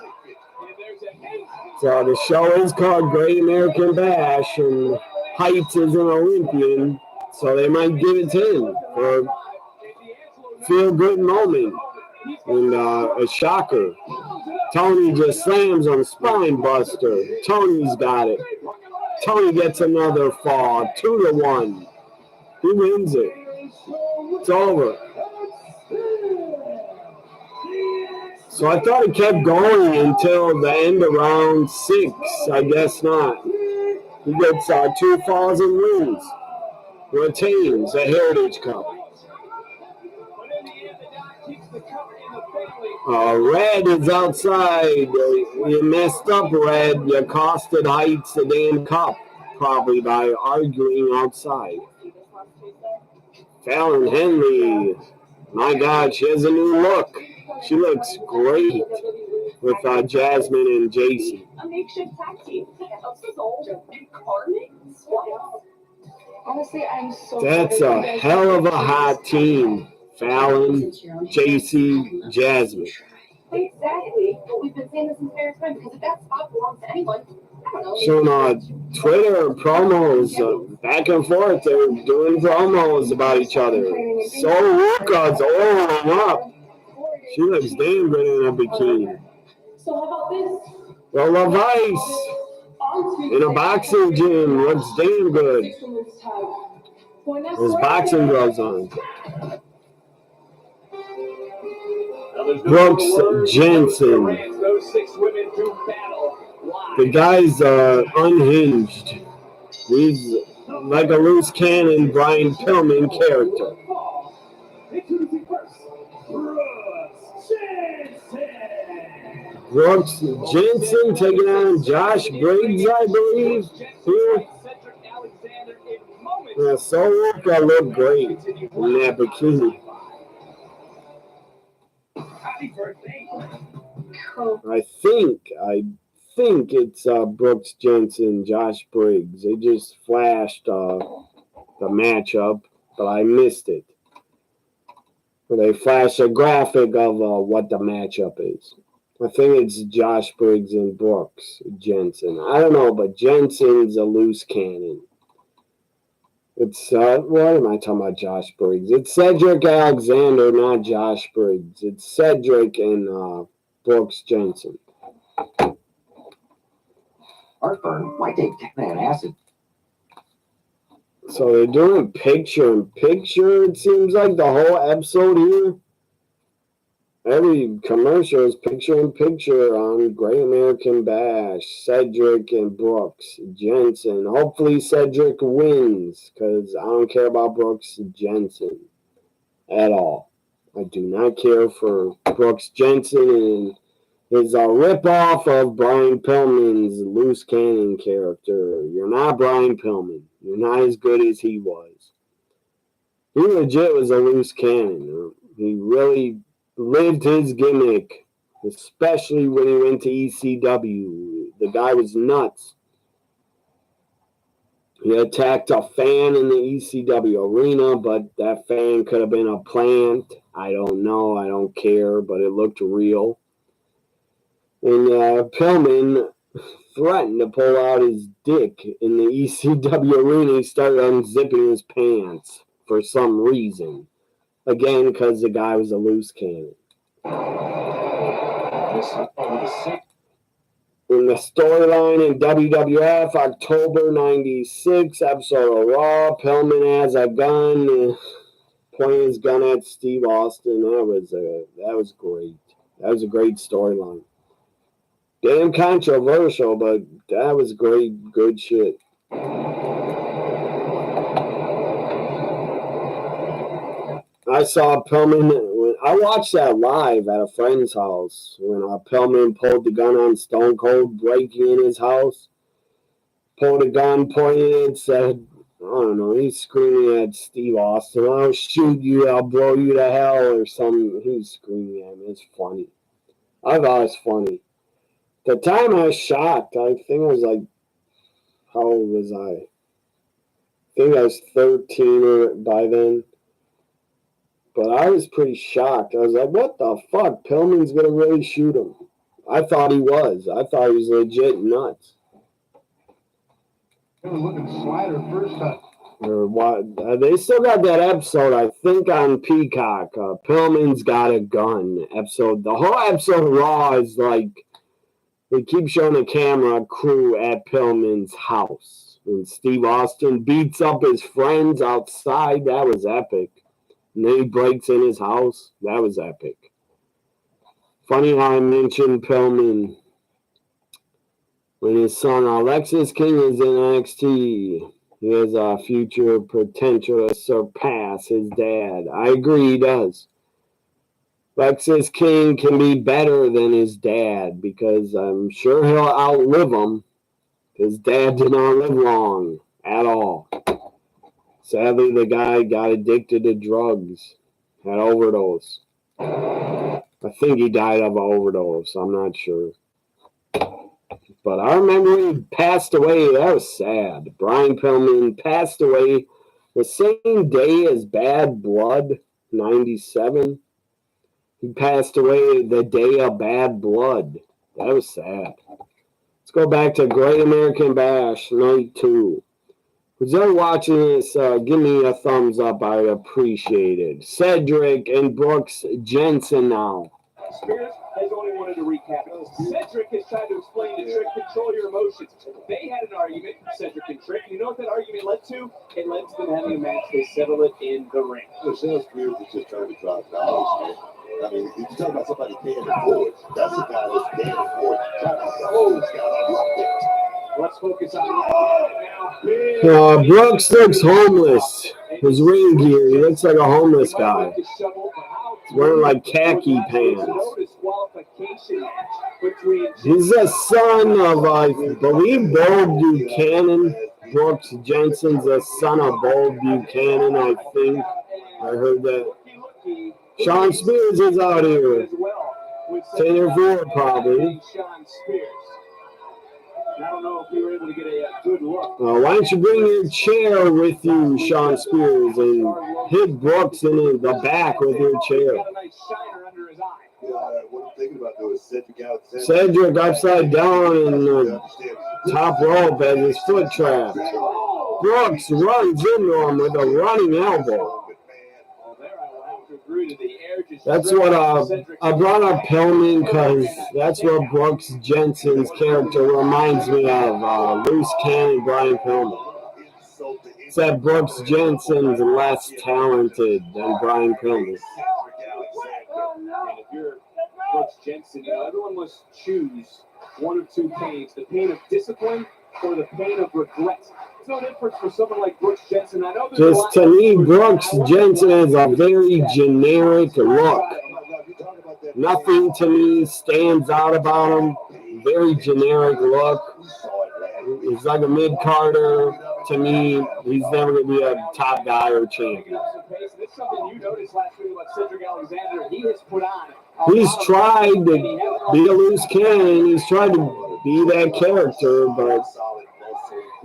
So the show is called Great American Bash, and Heights is an Olympian, so they might give it to him for a feel-good moment. And a shocker. Tony just slams on Spine Buster. Tony's got it. Tony gets another fall. 2-1. He wins it. It's over. So I thought it kept going until the end of round 6. I guess not. He gets 2 falls and wins. retains the Heritage Cup. Red is outside. You messed up, Red. You costed Heights the damn cup, probably by arguing outside. Fallon Henley, my God, she has a new look. She looks great with Jasmine and JC. A makeshift tag team of Soul Incarnate. Honestly, I'm so. That's a hell of a hot team. Fallon, JC, Jasmine. Exactly. But we've been saying this entire time because if that spot belongs to anyone, I don't know. Showing Twitter promos back and forth. They're doing promos about each other. So Luca's oiling up. She looks damn good in a bikini. So how about this? Well, LaVice in a boxing gym looks damn good. His boxing gloves on. Brooks Jensen. The guy's unhinged. He's like a loose cannon Brian Pillman character. Brooks Jensen taking on Josh Briggs, I believe. Here. Soroka looked great in that bikini. I think it's Brooks Jensen, Josh Briggs. They just flashed the matchup, but I missed it. They flashed a graphic of what the matchup is. I think it's Josh Briggs and Brooks Jensen. I don't know, but Jensen's a loose cannon. It's, what am I talking about, Josh Briggs? It's Cedric Alexander, not Josh Briggs. It's Cedric and Brooks Jensen. Heartburn might take an acid. So they're doing picture-in-picture, it seems like, the whole episode here. Every commercial is picture-in-picture on Great American Bash. Cedric and Brooks Jensen. Hopefully Cedric wins, because I don't care about Brooks Jensen at all. I do not care for Brooks Jensen and his ripoff of Brian Pillman's loose cannon character. You're not Brian Pillman. You're not as good as he was. He legit was a loose cannon. He really lived his gimmick, especially when he went to ECW. The guy was nuts. He attacked a fan in the ECW arena, but that fan could have been a plant. I don't know. I don't care, but it looked real. And Pillman threatened to pull out his dick in the ECW arena. He started unzipping his pants for some reason. Again, because the guy was a loose cannon. In the storyline in WWF, October 96, episode of Raw, Pillman has a gun, pointing his gun at Steve Austin. That was great. That was a great storyline. Damn controversial, but that was great, good shit. I saw Pillman. I watched that live at a friend's house when Pillman pulled the gun on Stone Cold, breaking in his house. Pulled a gun, pointed it, said, I don't know, he's screaming at Steve Austin, I'll shoot you, I'll blow you to hell, or something. He was screaming at him. It's funny. I thought it was funny. The time I was shocked. I think I was like, how old was I? I think I was 13 by then. But I was pretty shocked. I was like, what the fuck? Pillman's going to really shoot him. I thought he was. I thought he was legit nuts. They were looking slider first time. Or what? They still got that episode, I think, on Peacock. Pillman's Got a Gun episode. The whole episode of Raw is like, they keep showing the camera crew at Pillman's house. And Steve Austin beats up his friends outside. That was epic. And then he breaks in his house. That was epic. Funny how I mentioned Pillman when his son Alexis King is in NXT. He has a future potential to surpass his dad. I agree he does. Lexus King can be better than his dad because I'm sure he'll outlive him. His dad did not live long at all. Sadly, the guy got addicted to drugs, had overdose. I think he died of an overdose. I'm not sure. But I remember he passed away. That was sad. Brian Pillman passed away the same day as Bad Blood, 97. He passed away the day of Bad Blood. That was sad. Let's go back to Great American Bash, Night 2. Who's ever watching this, give me a thumbs up. I appreciate it. Cedric and Brooks Jensen now. Spears has only wanted to recap. Cedric has tried to explain to Trick, control your emotions. They had an argument, Cedric and Trick. You know what that argument led to? It led to them having a match. They settled it in the ring. The sales Spears is just trying to drop dollars, man. I mean, if you talk about somebody paying it forward, that's the guy that's paying it forward. Trying to throw this guy like that. Let's focus on Brooks looks homeless. His ring gear, he looks like a homeless guy. He's wearing like khaki pants. He's a son of, I believe, Bo Buchanan. Brooks Jensen's a son of Bo Buchanan, I think. I heard that. Sean Spears is out here. Taylor Ford, probably. I don't know if we were able to get a good look. Why don't you bring your chair with you, Sean Spears, and hit Brooks in the back with your chair. What I'm thinking about doing is Cedric upside down in the top rope as his foot trapped. Brooks runs into him with a running elbow. That's what I brought up Pillman because that's what Brooks Jensen's character reminds me of. Loose Cannon, Brian Pillman. Except Brooks Jensen's less talented than Brian Pillman. And if you're Brooks Jensen, everyone must choose one of two pains: the pain of discipline or the pain of regret. There's no difference for someone like Brooks Jensen. I know just to me, Brooks Jensen has a very generic look. Nothing to me stands out about him. Very generic look. He's like a mid-carder. To me, he's never going to be a top guy or champion. He's tried to be a loose cannon. He's tried to be that character, but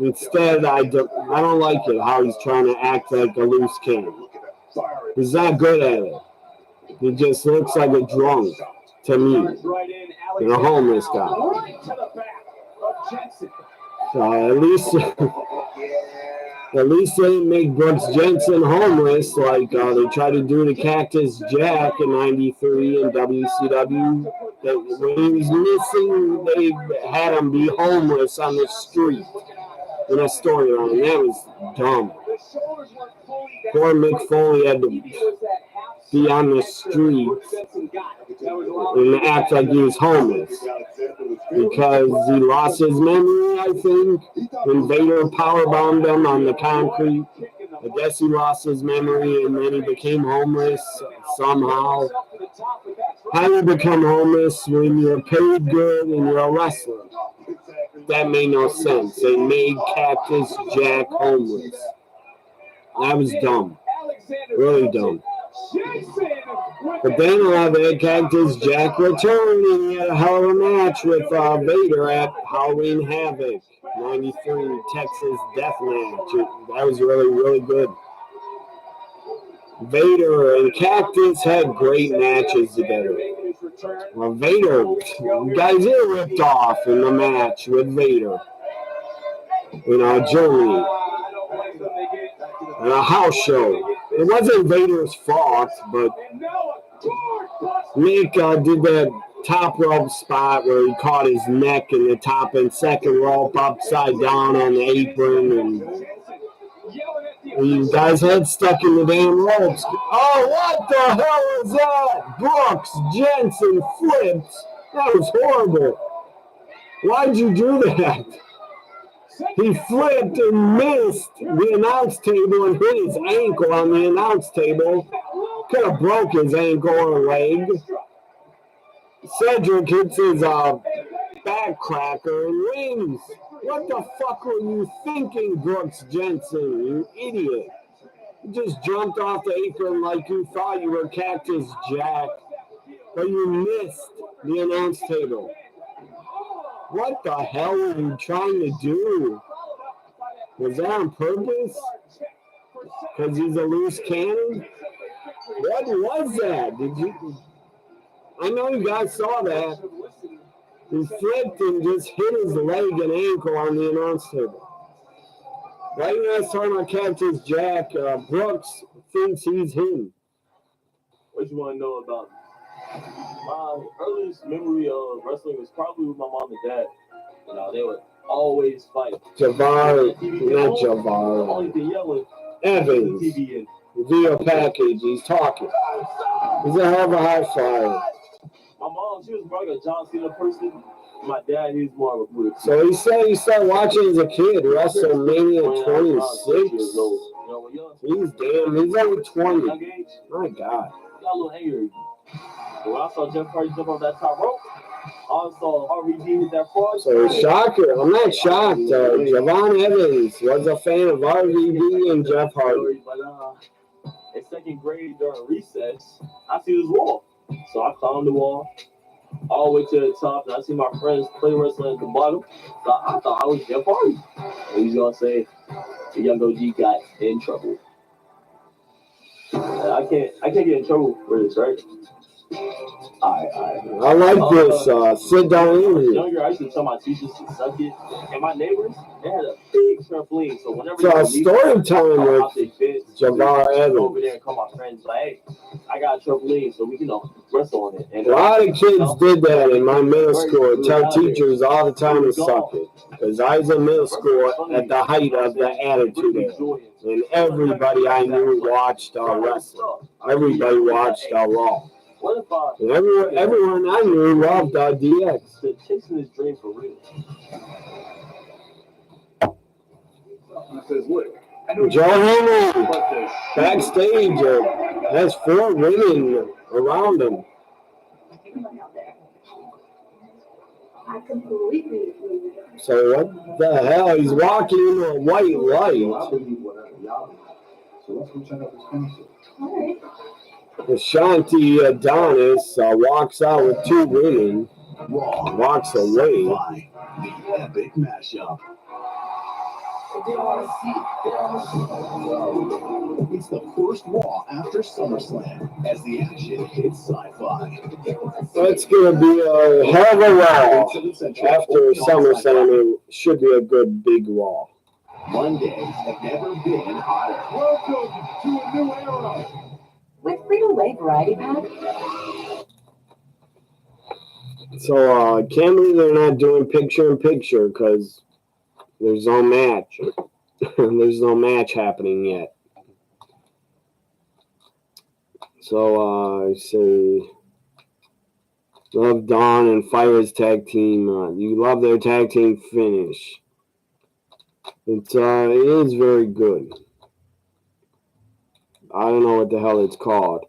instead, I don't like it how he's trying to act like a loose cannon. He's not good at it. He just looks like a drunk to me, and a homeless guy. At least they didn't make Brooks Jensen homeless like they tried to do to Cactus Jack in '93 in WCW. When he was missing, they had him be homeless on the street in a storyline. That was dumb. Poor Mick Foley had to be on the street and act like he was homeless because he lost his memory, I think, when Vader powerbombed him on the concrete. I guess he lost his memory and then he became homeless somehow. How do you become homeless when you're paid good and you're a wrestler? That made no sense. They made Cactus Jack homeless. That was dumb. Really dumb. But then that Cactus Jack returned and he had a hell of a match with Vader at Halloween Havoc, '93 Texas Death Match. That was really, really good. Vader and Cactus had great matches together. Well, Vader, guys ear ripped off in the match with Vader in Germany. In a house show. It wasn't Vader's fault, but Nick did that top rope spot where he caught his neck in the top and second rope upside down on the apron, and you guys' head stuck in the damn ropes. Oh, what the hell was that? Brooks Jensen flipped. That was horrible. Why'd you do that? He flipped and missed the announce table and hit his ankle on the announce table. Could have broke his ankle or leg. Cedric hits his back cracker and wins. What the fuck were you thinking, Brooks Jensen, you idiot? You just jumped off the apron like you thought you were Cactus Jack, but you missed the announce table. What the hell were you trying to do? Was that on purpose? Because he's a loose cannon? What was that? Did you? I know you guys saw that. He flipped and just hit his leg and ankle on the announce table. Right now, it's talking about Cactus Jack. Brooks thinks he's him. What you want to know about me? My earliest memory of wrestling was probably with my mom and dad. You know, they would always fight. Javar, not The Javar. only thing yelling, Evans. TV in. Video package. He's talking. He's a hell of a high flyer. My mom, she was more like a John Cena person. My dad, he's more of a Buddha. So he said he started watching as a kid. WrestleMania 26. He's damn. He's only 20. My God. Got a little angry. When I saw Jeff Hardy jump off that top rope, I saw RVD hit that frog. So shocker. I'm not shocked. Javon Evans was a fan of RVD and Jeff Hardy. But in second grade during recess, I see this wall. So I climbed the wall all the way to the top, and I see my friends play wrestling at the bottom. So I thought I was Jeff Hardy. And he's gonna say the young OG got in trouble. And I can't get in trouble for this, right? I like this. Sit down interview. Younger, I used to tell my teachers to suck it, and my neighbors, they had a big trampoline. So whenever Story time with Javar Evans. Over there and call my friends like, hey, I got a trampoline, so we can wrestle on it. And a lot of kids did that in my middle school. Tell teachers all the time to suck it, because I was in middle school at the height of the attitude era, and everybody I knew watched wrestling. Everybody watched Raw. And everyone I knew loved DX. They're chasing his dream for real. Joe Henry, backstage, has 4 women around him. So what the hell? He's walking into a white light. Ashanti Adonis walks out with 2 women, walks away. The epic mashup. It's the first Raw after SummerSlam as the action hits sci-fi. It's going to be a hell of a Raw. After SummerSlam, it should be a good big Raw. Mondays have never been hotter. Welcome to a new era. With Frito-Lay Variety Pack. So I can't believe they're not doing picture-in-picture because there's no match. There's no match happening yet. So I say love Dawn and Fire's tag team. You love their tag team finish. It is very good. I don't know what the hell it's called.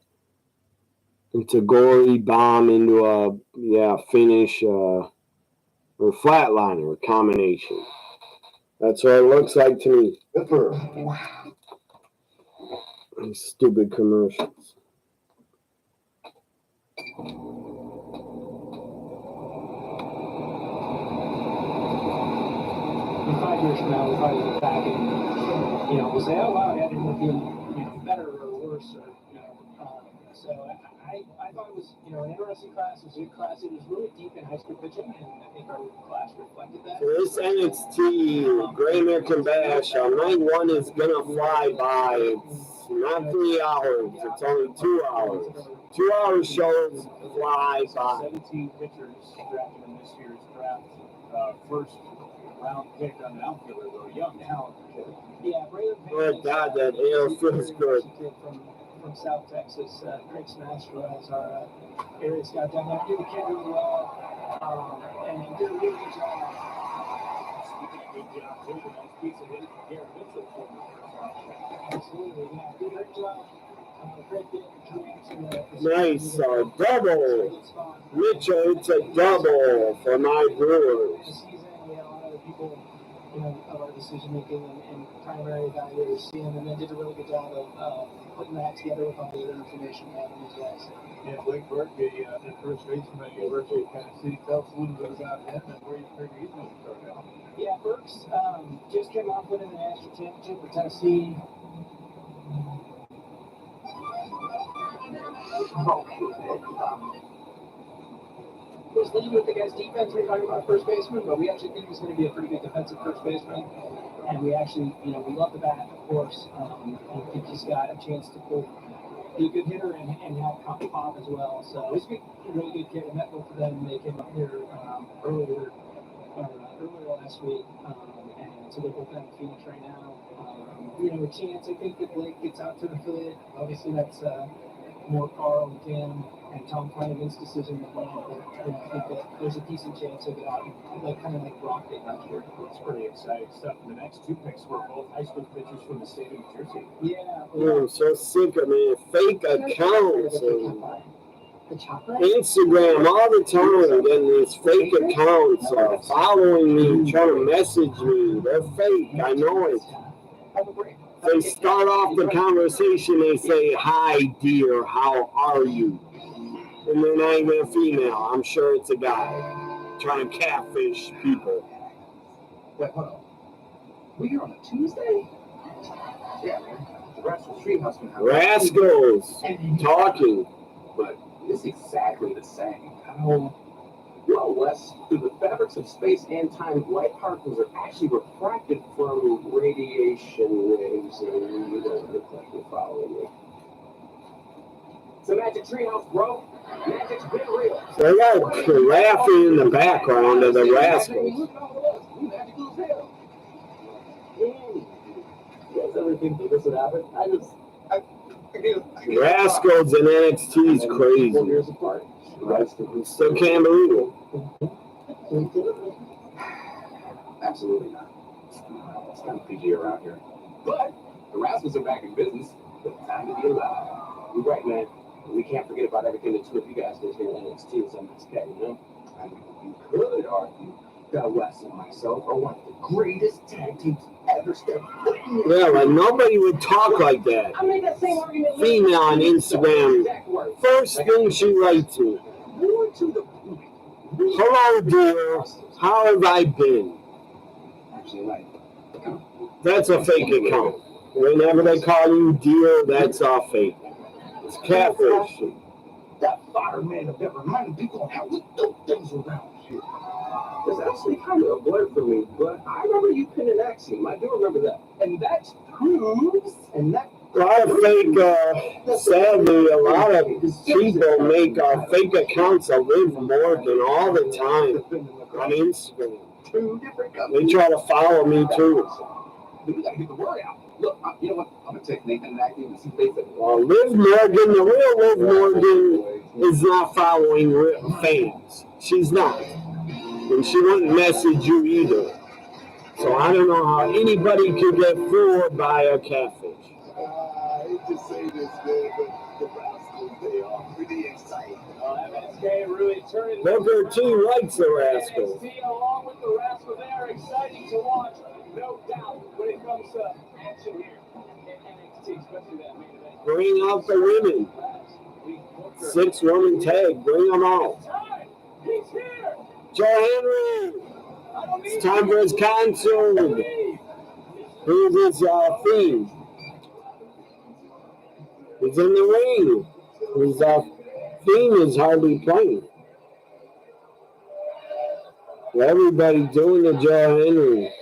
It's a gory bomb into a finish or flatliner combination. That's what it looks like to me. These stupid commercials. In 5 years from now, we'll probably look back and, we'll say, oh, wow, yeah, didn't look better or worse. So I thought it was, an interesting class. It was a good class. It was really deep in high school pitching, and I think our class reflected that. For this NXT Great American Bash, night 1 is going to fly by. It's not 3 hours. It's only 2 hours. 2 hour shows fly by. 17 pitchers drafted in this year's draft. First round pick on the outfielder, though, young talent. Yeah, Braylon Oh, God, that air feels good. From South Texas, Craig Smastro as our area scout down there. Did the kid really well, and he did a really good job. Good job, too. The nice piece of hitting from Garrett Mitchell for the first round. Absolutely, yeah. Great job. Great game for Nice double. Mitchell, it's a double for my Brewers. This season, we had a lot of people, of our decision making and primary evaluators see him, and then did a really good job of putting that together with all the other information we have in these guys. Yeah, Blake Burke, the first baseman at the University of Tennessee. Tell us a little bit about him and where you figure he's going to start out. Yeah, Burks just came off winning the national championship with Tennessee. Was leading with the guy's defense. We're talking about first baseman, but we actually think he's going to be a pretty good defensive first baseman. And we actually, we love the bat, of course. I think he's got a chance to be a good hitter and have pop as well. So he's a really good kid. I met both of them. They came up here earlier last week. And so they're both down in Phoenix right now. A chance, I think, that Blake gets out to an affiliate. Obviously, that's more Carl and Tim and Tom Flanagan's decision than mine, but I think that there's a decent chance he'll get out and kind of like Brock did last year. It's pretty exciting stuff. The next two picks were both high school pitchers from the state of New Jersey. Yeah. I'm so sick of it. Fake accounts and Instagram all the time, getting these fake accounts following me, trying to message me. They're fake. I know it. They start off the conversation, they say, "Hi, dear, how are you?" And they're not even a female. I'm sure it's a guy trying to catfish people. Wait, hold on. We here on a Tuesday? Yeah, man. The Rascals Treehouse can have Rascals talking. But it's exactly the same. Well, Wes, through the fabrics of space and time, light particles are actually refracted from radiation waves, and you don't look like you're following me. It's a magic treehouse, bro. Magic's been real. They got laughing in the background of the Rascals. Magical as hell. You guys ever think that this would happen? I Rascals and NXT is crazy. 4 years apart. Still can't believe it. Absolutely not. It's kind of PG around here. But the Rascals are back in business. It's time to be alive. You're right, man. We can't forget about everything the two of you guys did here at NXT with MSK, you know? I mean, you could argue that Wes and myself are one of the greatest tag teams ever stepped foot in the Yeah, like nobody would talk like that. I made that same argument. Female on Instagram. First thing she writes me. More to the point. "Hello, dear. How have I been?" Actually, right. That's a fake account. Whenever they call you dear, that's all fake. It's catfish. That fireman have been reminding people how we do things around here. It's actually kind of a blur for me, but I remember you pinning an axiom. I do remember that. And that proves, A lot of fake, sadly, a lot of people make fake accounts of Liv Morgan all the time on Instagram. two different They companies. try to follow me too. We gotta get the word out. Look, you know what? I'm gonna take Nathan and Acting and see if they say, Liv Morgan, the real Liv Morgan, is not following fans. She's not. And she wouldn't message you either. So I don't know how anybody could get fooled by a catfish. I hate to say this, man, but the Rascals, they are pretty exciting. MSK really turning. Booker T likes the Rascals. NXT along with the Rascals, they are exciting to watch, no doubt, when it comes to action here in NXT, especially that main event. Bring out the women. 6-woman tag. Bring them out. He's here. Joe Henry. It's time for his concert. Who's his theme? He's in the ring. His theme is hardly playing. Everybody doing the Joe Henry.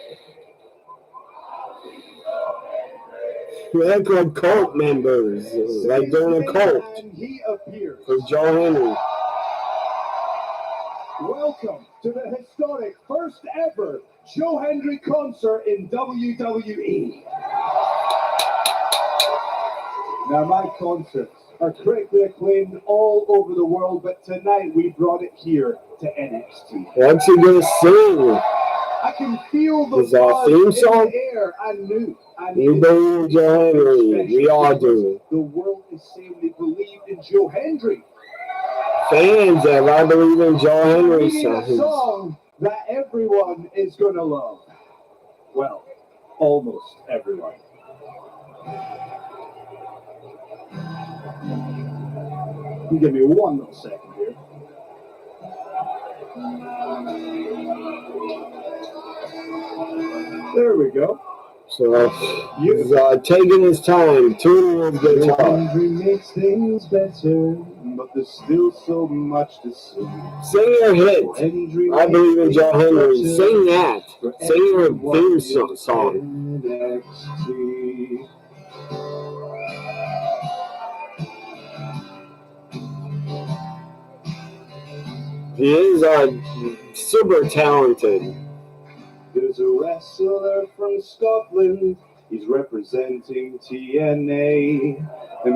They're called cult members. Like doing a cult He appears. for Joe Henry. Welcome to the historic first ever Joe Hendry concert in WWE. Now, my concerts are critically acclaimed all over the world, but tonight we brought it here to NXT. What's he gonna sing? I I can feel the His buzz theme in song? the air. I knew. We believe in Joe Henry. We all do. The world is saying they believe in Joe Henry. Fans of I Believe in Joe Henry We need a songs. song that everyone is going to love. Well, almost everyone. You give me one little second here. There we go. So he's taking his time, tuning his guitar. Henry makes things better, but there's still so much to see. Sing your hit. I Believe in Joe Henry. Sing that. Sing your theme song. NXT. He is super talented. There's a wrestler from Scotland. He's representing TNA.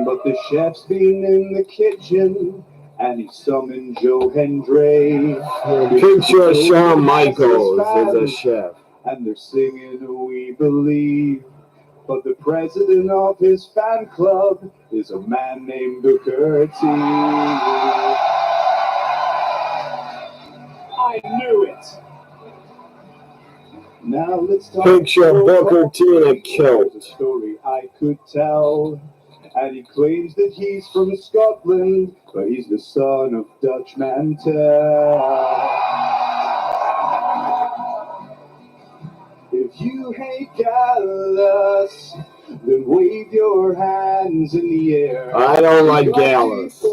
But the chef's been in the kitchen and he summoned Joe Hendry. Picture Shawn Michaels as a chef. And they're singing We Believe. But the president of his fan club is a man named Booker T. I knew it. Now let's talk. Picture Booker T in a kilt. A story I could tell. And he claims that he's from Scotland, but he's the son of Dutch Mantel. If you hate Gallus, then wave your hands in the air. I don't like Gallus.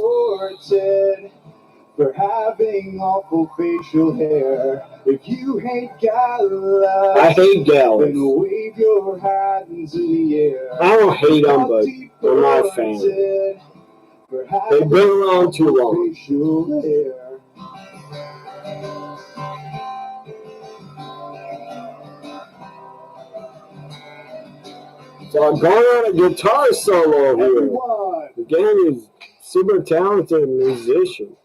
For having awful facial hair. If you hate Gallus, I hate Gallus. then wave your hands in the air. I don't hate him, but I'm not a fan. They've been around too long. So I'm going on a guitar solo here. Again, he's super talented musician.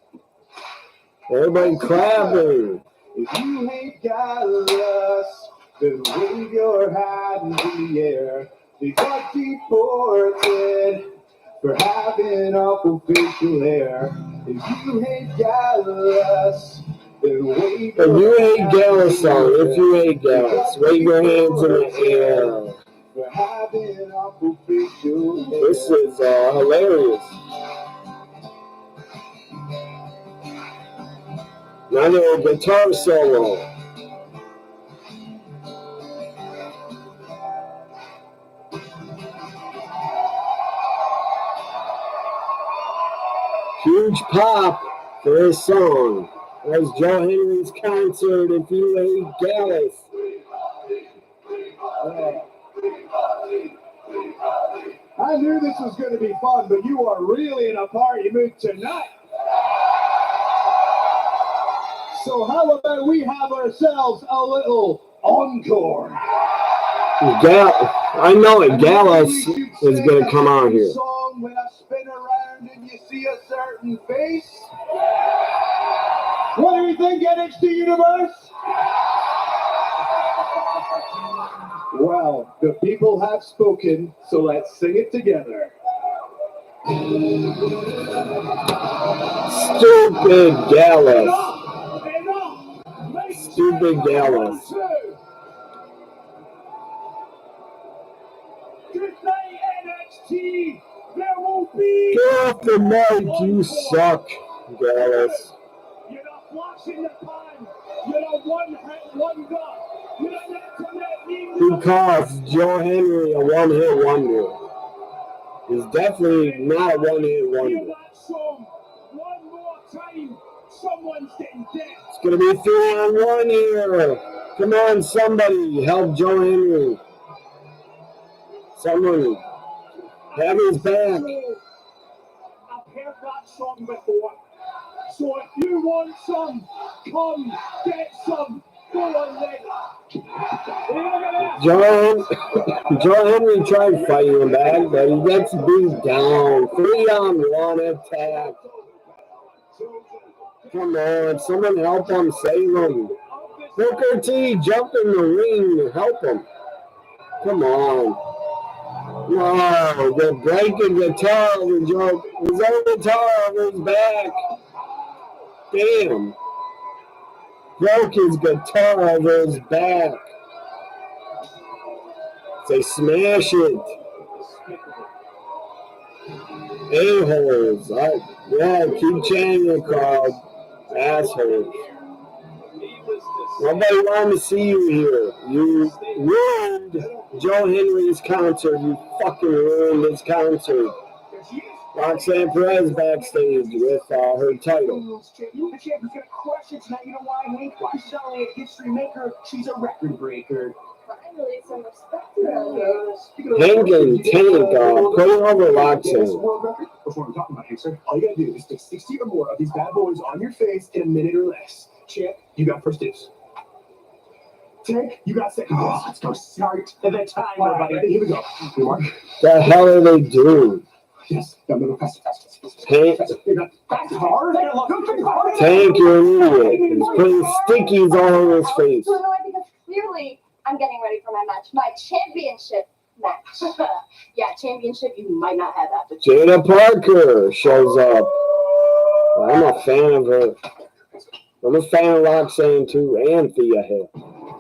Everybody clapping. If you hate Gallus, then wave your hands in the air. They got deported for having awful facial hair. If you hate Gallus, then wave your hands. If you hate Gallus song, if you hate Gallus, wave your hands in the air. For having awful facial hair. This is hilarious. Another guitar solo. Huge pop for this song. That was Joe Henry's concert. If you hate Gallus. I knew this was going to be fun, but you are really in a party mood tonight. So how about we have ourselves a little encore? I know it. Gallus is going to come out here. Song when I spin around and you see a certain face. What do you think, NXT Universe? Well, the people have spoken, so let's sing it together. Stupid Gallus. Stupid Gallus. Good night, NXT. There will be. Get off the mic, you suck, Gallus. You're not flashing the pan. You're not one hit wonder. You're not Who calls Joe Henry a one-hit wonder? He's definitely not a one-hit wonder. One more time. Someone's getting dead. It's going to be 3-on-1 here. Come on, somebody. Help Joe Henry. Someone. Have his back. I've heard that song before. So if you want some, come get some. Go on then. Joe Henry tried fighting him back, but he gets beat down. 3-on-1 attack. Come on, someone help him, save him. Booker T, jump in the ring. Help him. Come on. No, they're breaking the guitar of the joke. His own guitar over his back. Damn. Broke his guitar over his back. They smash it. A-holes. Yeah, keep chanting the crowd. Assholes. Nobody wanted to see you here. You ruined Joe Henry's concert. You fucking ruined his concert. Roxanne Perez backstage with her title. The champion's gonna crush it tonight. You know why, Hank? She's not only a history maker, she's a record breaker. Finally, some respect around here. Hank and Tank putting over Roxanne. That's what I'm talking about, Hank, sir. All you gotta do is stick 60 or more of these bad boys on your face in a minute or less. Champ, you got first dibs. Tank, you got second dibs. Let's go start the time, everybody. Here we go. You mark? The hell are they doing? Yes. No, faster. Tank, That's hard. Tank, you're an idiot. He's putting stickies all over his face. So annoyed because clearly I'm getting ready for my match, my championship match. Yeah, championship, you might not have that. Jada Parker shows up. I'm a fan of her. I'm a fan of Roxanne too, and Thea Hill.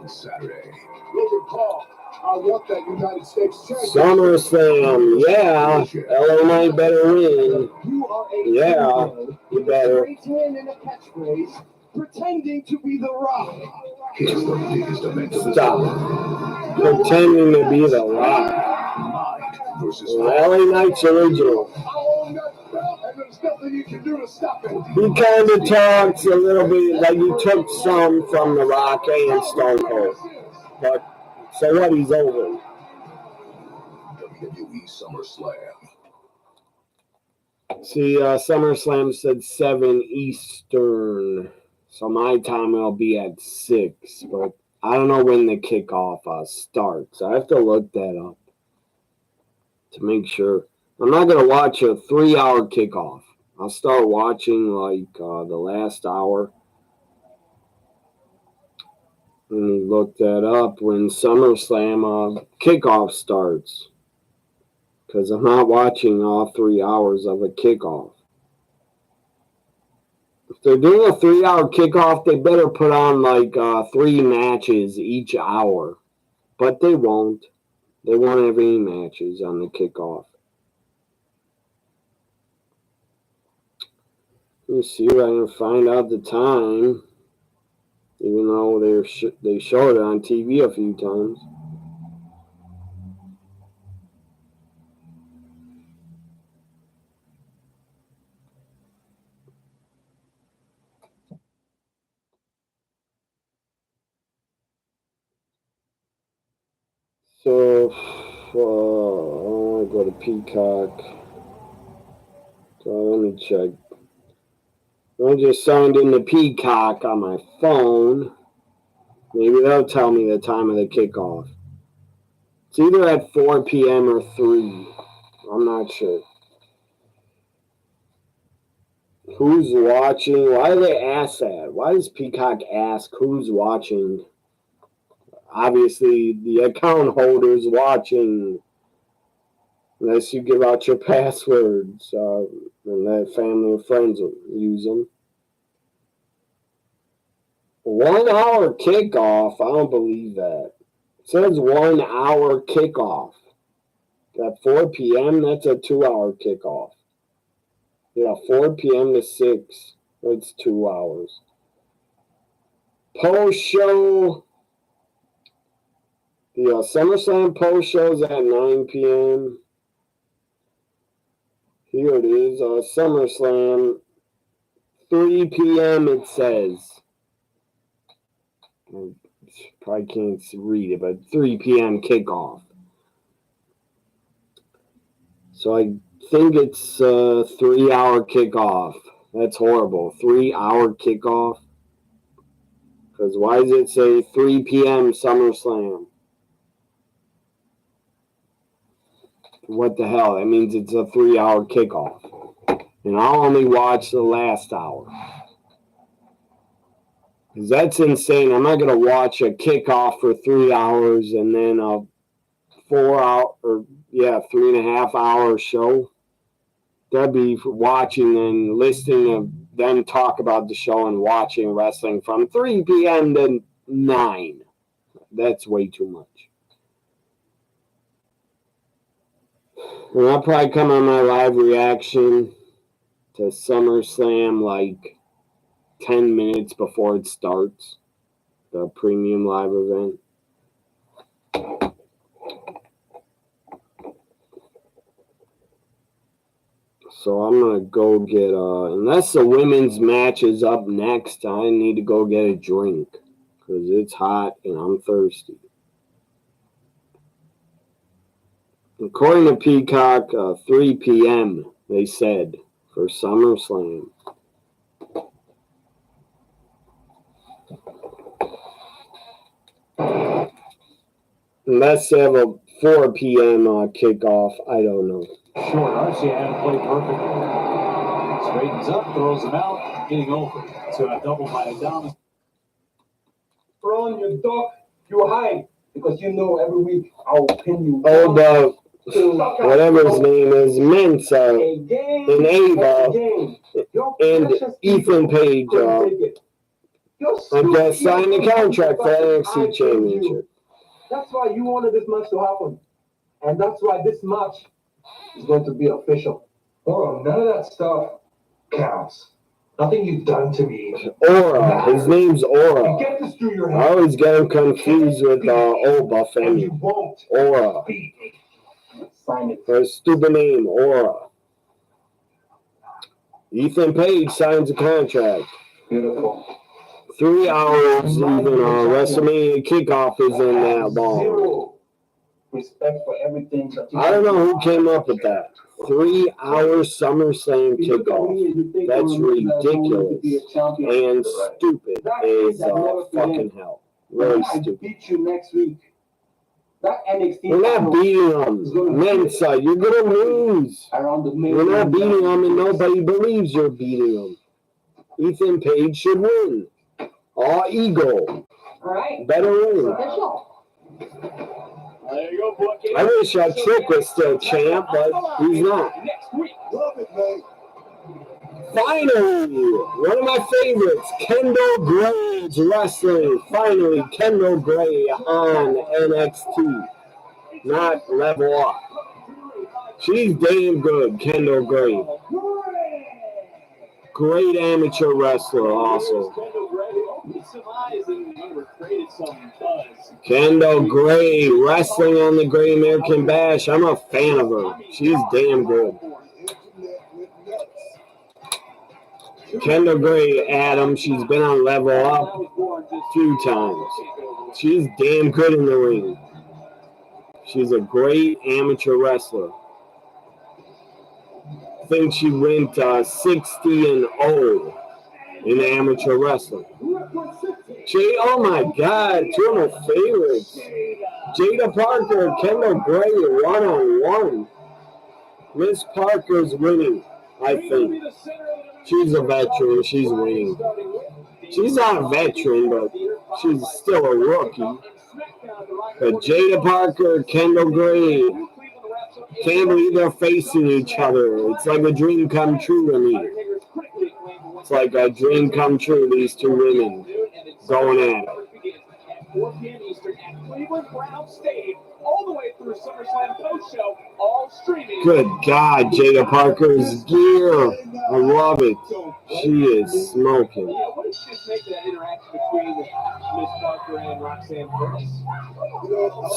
Saturday. Logan Paul, I want that United States championship. SummerSlam, yeah. LA Knight better win. You are a Yeah, hero you with better. a great hand and a catchphrase, pretending to be The Rock. Here's the biggest event of the Stop. Pretending to be The Rock. Mind versus LA Knight's original. I own that belt, and there's nothing you can do to stop it. He kind of talks a little bit like he took some from The Rock and Stone Cold. But so what? He's over. WWE SummerSlam. See, SummerSlam said 7 Eastern. So my time will be at 6. But I don't know when the kickoff starts. I have to look that up to make sure. I'm not going to watch a 3-hour kickoff. I'll start watching like the last hour. Let me look that up when SummerSlam kickoff starts. Because I'm not watching all 3 hours of a kickoff. If they're doing a 3-hour kickoff, they better put on like 3 matches each hour. But they won't. They won't have any matches on the kickoff. Let me see if I can find out the time. Even though they showed it on TV a few times. So, I want to go to Peacock. So let me check. I just signed into Peacock on my phone. Maybe they'll tell me the time of the kickoff. It's either at 4 p.m. or 3. I'm not sure. Who's watching? Why do they ask that? Why does Peacock ask who's watching? Obviously, the account holder's watching. Unless you give out your passwords. And let family and friends use them. 1 hour kickoff? I don't believe that. It says 1 hour kickoff. At 4 p.m., that's a 2-hour kickoff. Yeah, 4 p.m. to 6. That's 2 hours. Post show. The SummerSlam post show's at 9 p.m. Here it is. SummerSlam. 3 p.m. it says. I probably can't read it, but 3 p.m. kickoff. So I think it's a 3-hour kickoff. That's horrible. 3-hour kickoff. Because why does it say 3 p.m. SummerSlam? What the hell? That means it's a 3-hour kickoff. And I'll only watch the last hour. Because that's insane. I'm not going to watch a kickoff for 3 hours and then a 3.5 hour show. That'd be watching and listening to them talk about the show and watching wrestling from 3 p.m. to 9. That's way too much. And I'll probably come on my live reaction to SummerSlam like 10 minutes before it starts, the premium live event. So I'm going to go get, unless the women's match is up next, I need to go get a drink because it's hot and I'm thirsty. According to Peacock, 3 p.m., they said, for SummerSlam. Unless they have a 4 p.m. Kickoff, I don't know. Short RCM played perfectly. Straightens up, throws him out, getting over to a double by Adams. From your dog, you hide because you know every week I'll pin you. Whatever his name is, Mensa and Ava and Ethan Page, I guess, signed the contract for NXT Championship. That's why you wanted this match to happen. And that's why this match is going to be official. Oh, none of that stuff counts. Nothing you've done to me. Aura. His name's Aura. You get this through your head. I always get him confused with Oba Femi. Aura. Sign it. Her stupid name, Aura. Ethan Page signs a contract. Beautiful. 3 hours, even WrestleMania kickoff isn't that long. Zero respect for everything. I don't know who came up with that. 3 hour SummerSlam kickoff. That's ridiculous and stupid as fucking hell. Really stupid. Beat you next week. That NXT. We're not beating them. Mensa, you're gonna lose. We're not beating them, and nobody believes you're beating them. Ethan Page should win. Ego. All right. Better win. There you go, Bucky. I wish Trick was still champ, but he's not. Next week. Love it, man. Finally, one of my favorites, Kendall Gray's wrestling. Finally, Kendall Gray on NXT. Not Level Up. She's damn good, Kendall Gray. Great amateur wrestler also. Kendall Gray wrestling on the Great American Bash. I'm a fan of her. She's damn good. Kendall Gray, Adam, she's been on Level Up a few times. She's damn good in the ring. She's a great amateur wrestler. I think she went 60-0 in amateur wrestling. Oh my God, two of my favorites. Jada Parker, Kendall Gray, 1-on-1. Miss Parker's winning, I think. She's a veteran. She's winning. She's not a veteran, but she's still a rookie. But Jada Parker, Kendall Gray, can't believe they're facing each other. It's like a dream come true to me. It's like a dream come true, these two women going at it. 4 p.m. Eastern at Cleveland Brown Stadium, all the way through SummerSlam post show, all streaming. Good God, Jada Parker's gear. I love it. She is smoking. Yeah, what did you just make of that interaction between Miss Parker and Roxanne Perez?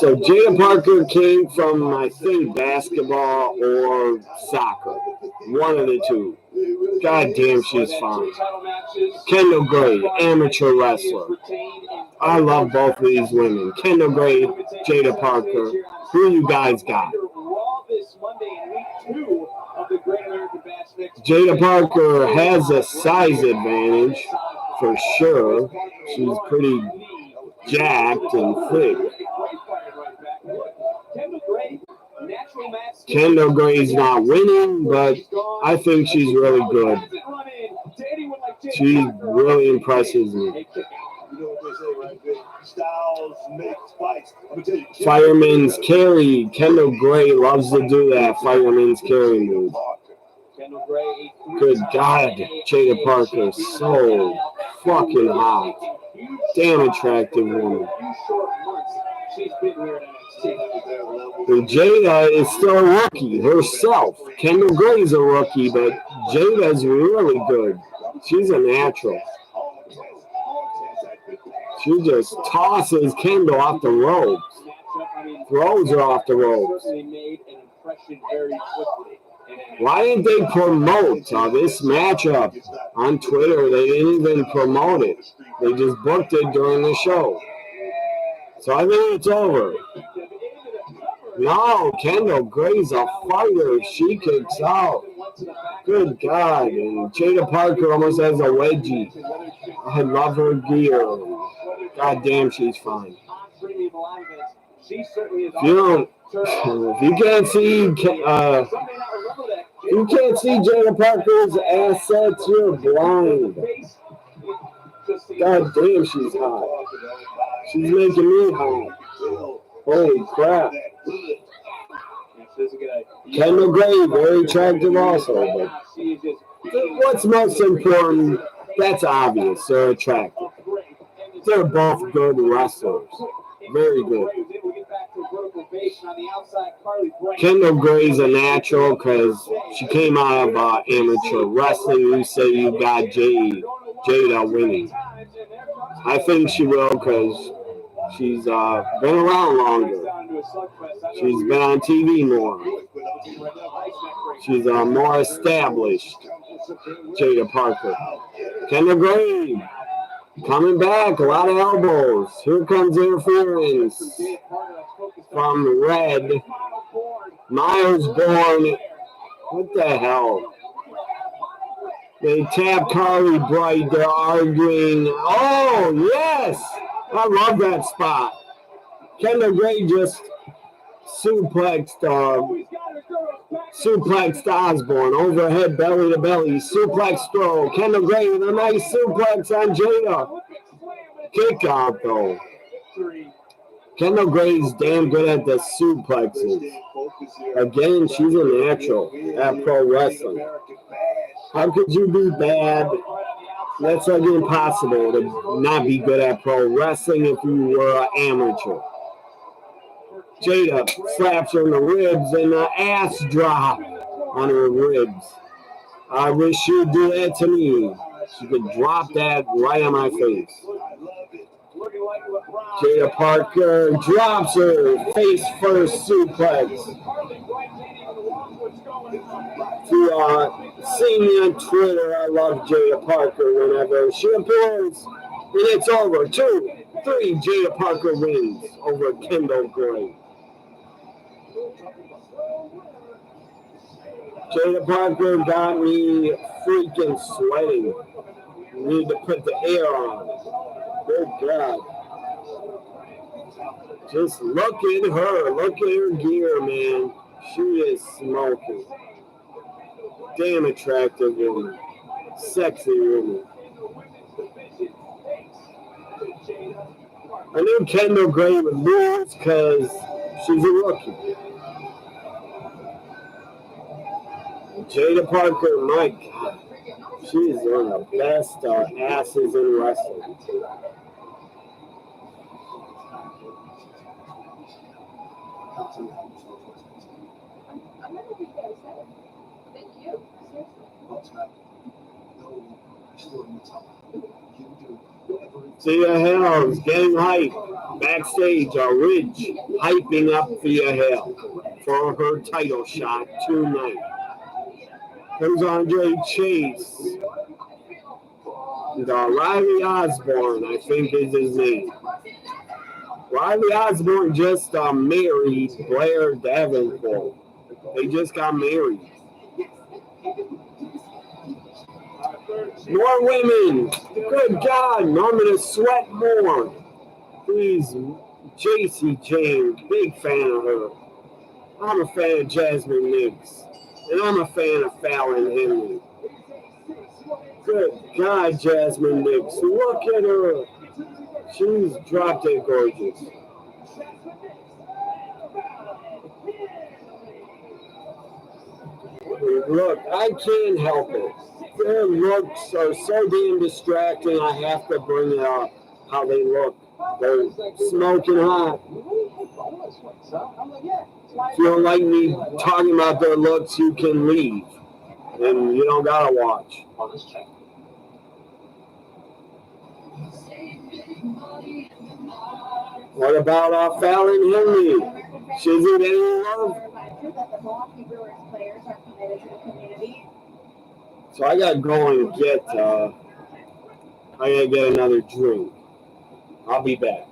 So Jada Parker came from, I think, basketball or soccer. One of the two. God damn, she's fine. Kendall Gray, amateur wrestler. I love both of these women. Kendall Gray, Jada Parker. Who you guys got? Jada Parker has a size advantage, for sure. She's pretty jacked and thick. Kendall Gray's not winning, but I think she's really good. She really impresses me. Styles make fights. I'm gonna tell you, Fireman's carry. Kendall Gray loves to do that fireman's carry move. Kendall Gray, Good God, Jada Parker, so fucking hot. Damn attractive woman. she's been here at NXT. And Jada is still a rookie herself. Kendall Gray's a rookie, but Jada's really good. She's a natural. She just tosses Kendall off the ropes. Throws her off the ropes. Why didn't they promote this matchup on Twitter? They didn't even promote it. They just booked it during the show. So I think it's over. No, Kendall Gray's a fighter. She kicks out. Good God. And Jada Parker almost has a wedgie. I love her gear. God damn, she's fine. If you can't see Jada Parker's assets, you're blind. God damn, she's hot. She's making me hot. Holy crap. Kendall Gray, very attractive also. But what's most important, that's obvious. They're attractive. They're both good wrestlers. Very good. Kendall Gray's a natural because she came out of amateur wrestling. You say you got Jada winning. I think she will because she's been around longer. She's been on TV more. She's more established. Jada Parker. Kendall Gray. Coming back, a lot of elbows. Here comes interference from Red. Miles Bourne. What the hell? They tap Carly Bright. They're arguing. Oh, yes! I love that spot. Kendall Gray just suplexed Osborne. Overhead, belly to belly. Suplex throw. Kendall Gray with a nice suplex on Jada. Kick out, though. Kendall Gray's damn good at the suplexes. Again, she's a natural at pro wrestling. How could you be bad? That's like impossible to not be good at pro wrestling if you were an amateur. Jada slaps her in the ribs and an ass drop on her ribs. I wish she'd do that to me. She could drop that right on my face. Jada Parker drops her face first suplex. If you see me on Twitter, I love Jada Parker whenever she appears. And it's over. 2-3, Jada Parker wins over Kendall Gray. Jada Parker got me freaking sweating. Need to put the air on. Good God. Just look at her. Look at her gear, man. She is smoking. Damn attractive woman. Sexy woman. I knew Kendall Gray would lose because she's a rookie. Jada Parker, my God. She's one of the best asses in wrestling. Thea Hale's getting hype. Backstage, Ridge hyping up Thea Hale for her title shot tonight. Comes Andre Chase. Riley Osborne, I think is his name. Riley Osborne just married Blair Davenport. They just got married. More women. Good God, I'm going to sweat more. Please, JC James, big fan of her. I'm a fan of Jasmine Nix. And I'm a fan of Fallon Henley. Good God, Jasmine Nix. Look at her. She's drop dead gorgeous. Look, I can't help it. Their looks are so damn distracting, I have to bring it up. How they look. They're smoking hot. If you don't like me talking about their looks, you can leave. And you don't gotta watch. What about Fallon Henley? She's in any love? So I gotta go and get another drink. I'll be back.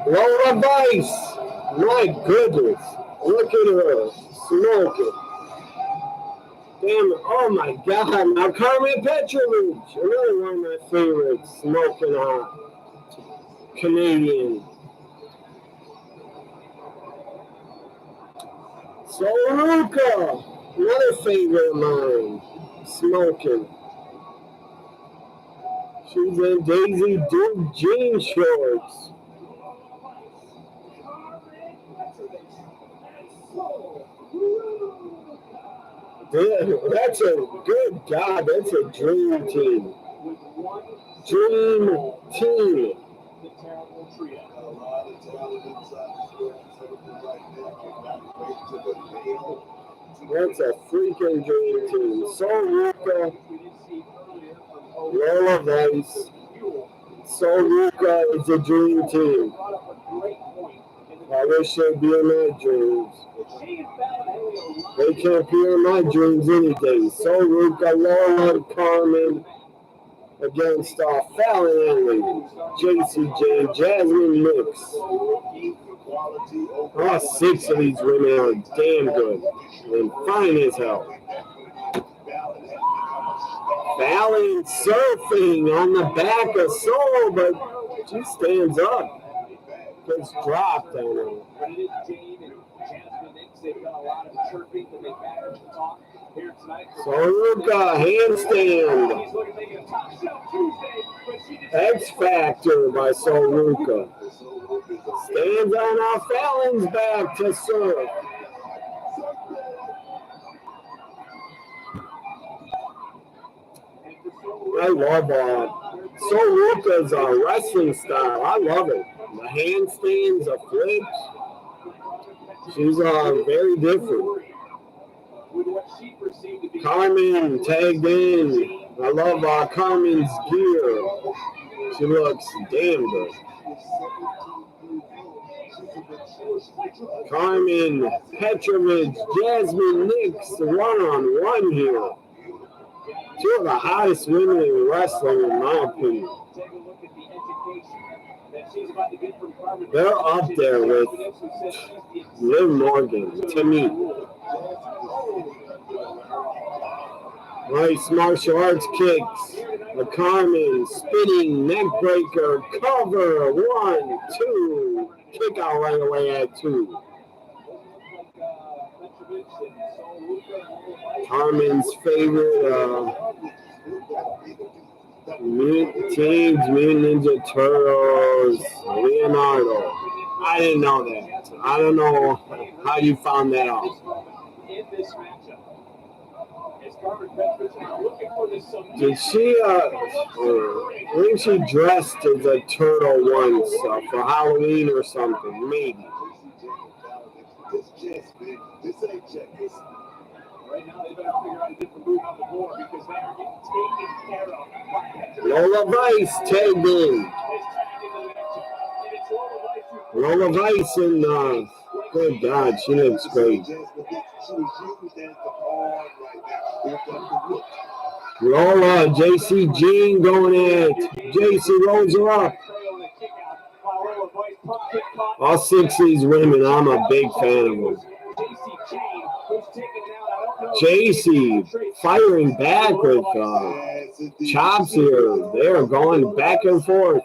Lola Vice. My goodness. Look at her smoking. Damn, oh my God. Now Carmen Petrovich. Another one of my favorites. Smoking hot. Canadian. Soluka. Another favorite of mine. Smoking. She's in Daisy Duke jean shorts. That's a good God. That's a dream team. Dream team. That's a freaking dream team. Soluka, Lola Vice. Soluka is a dream team. I wish they'd be in my dreams. They can't be in my dreams any day. Soluka, Lola, Carmen against Fallon Henley, JCJ, Jasmine Nix. All 6 of these women are damn good and fine as hell. Fallon surfing on the back of Soul, but she stands up. Gets dropped on her. Soluka handstand. X Factor by Soluka. Stands on Fallon's back to serve. I love Soluka's wrestling style. I love it. The handstands, the flips. She's very different. Carmen tagged in. I love Carmen's gear. She looks damn good. Carmen Petrovich, Jasmine Nix, one-on-one here. 2 of the hottest women in wrestling, in my opinion. They're up there with Liv Morgan, to me. Nice martial arts kicks. A Carmen spinning neck breaker, cover, 1, 2. Kick out right away at 2. Carmen's favorite Teenage Mutant Ninja Turtles, Leonardo. I didn't know that. I don't know how you found that out. Did she, I think she dressed as a turtle once for Halloween or something, maybe. Right now, they better figure out a different move on the board because they are getting taken care of. Lola Vice tagged in. Lola Vice and good God, she looks great. Lola, JC Jean going at JC rolls her up. All 6 of these women, I'm a big fan of them. JC firing back with chops here. They're going back and forth.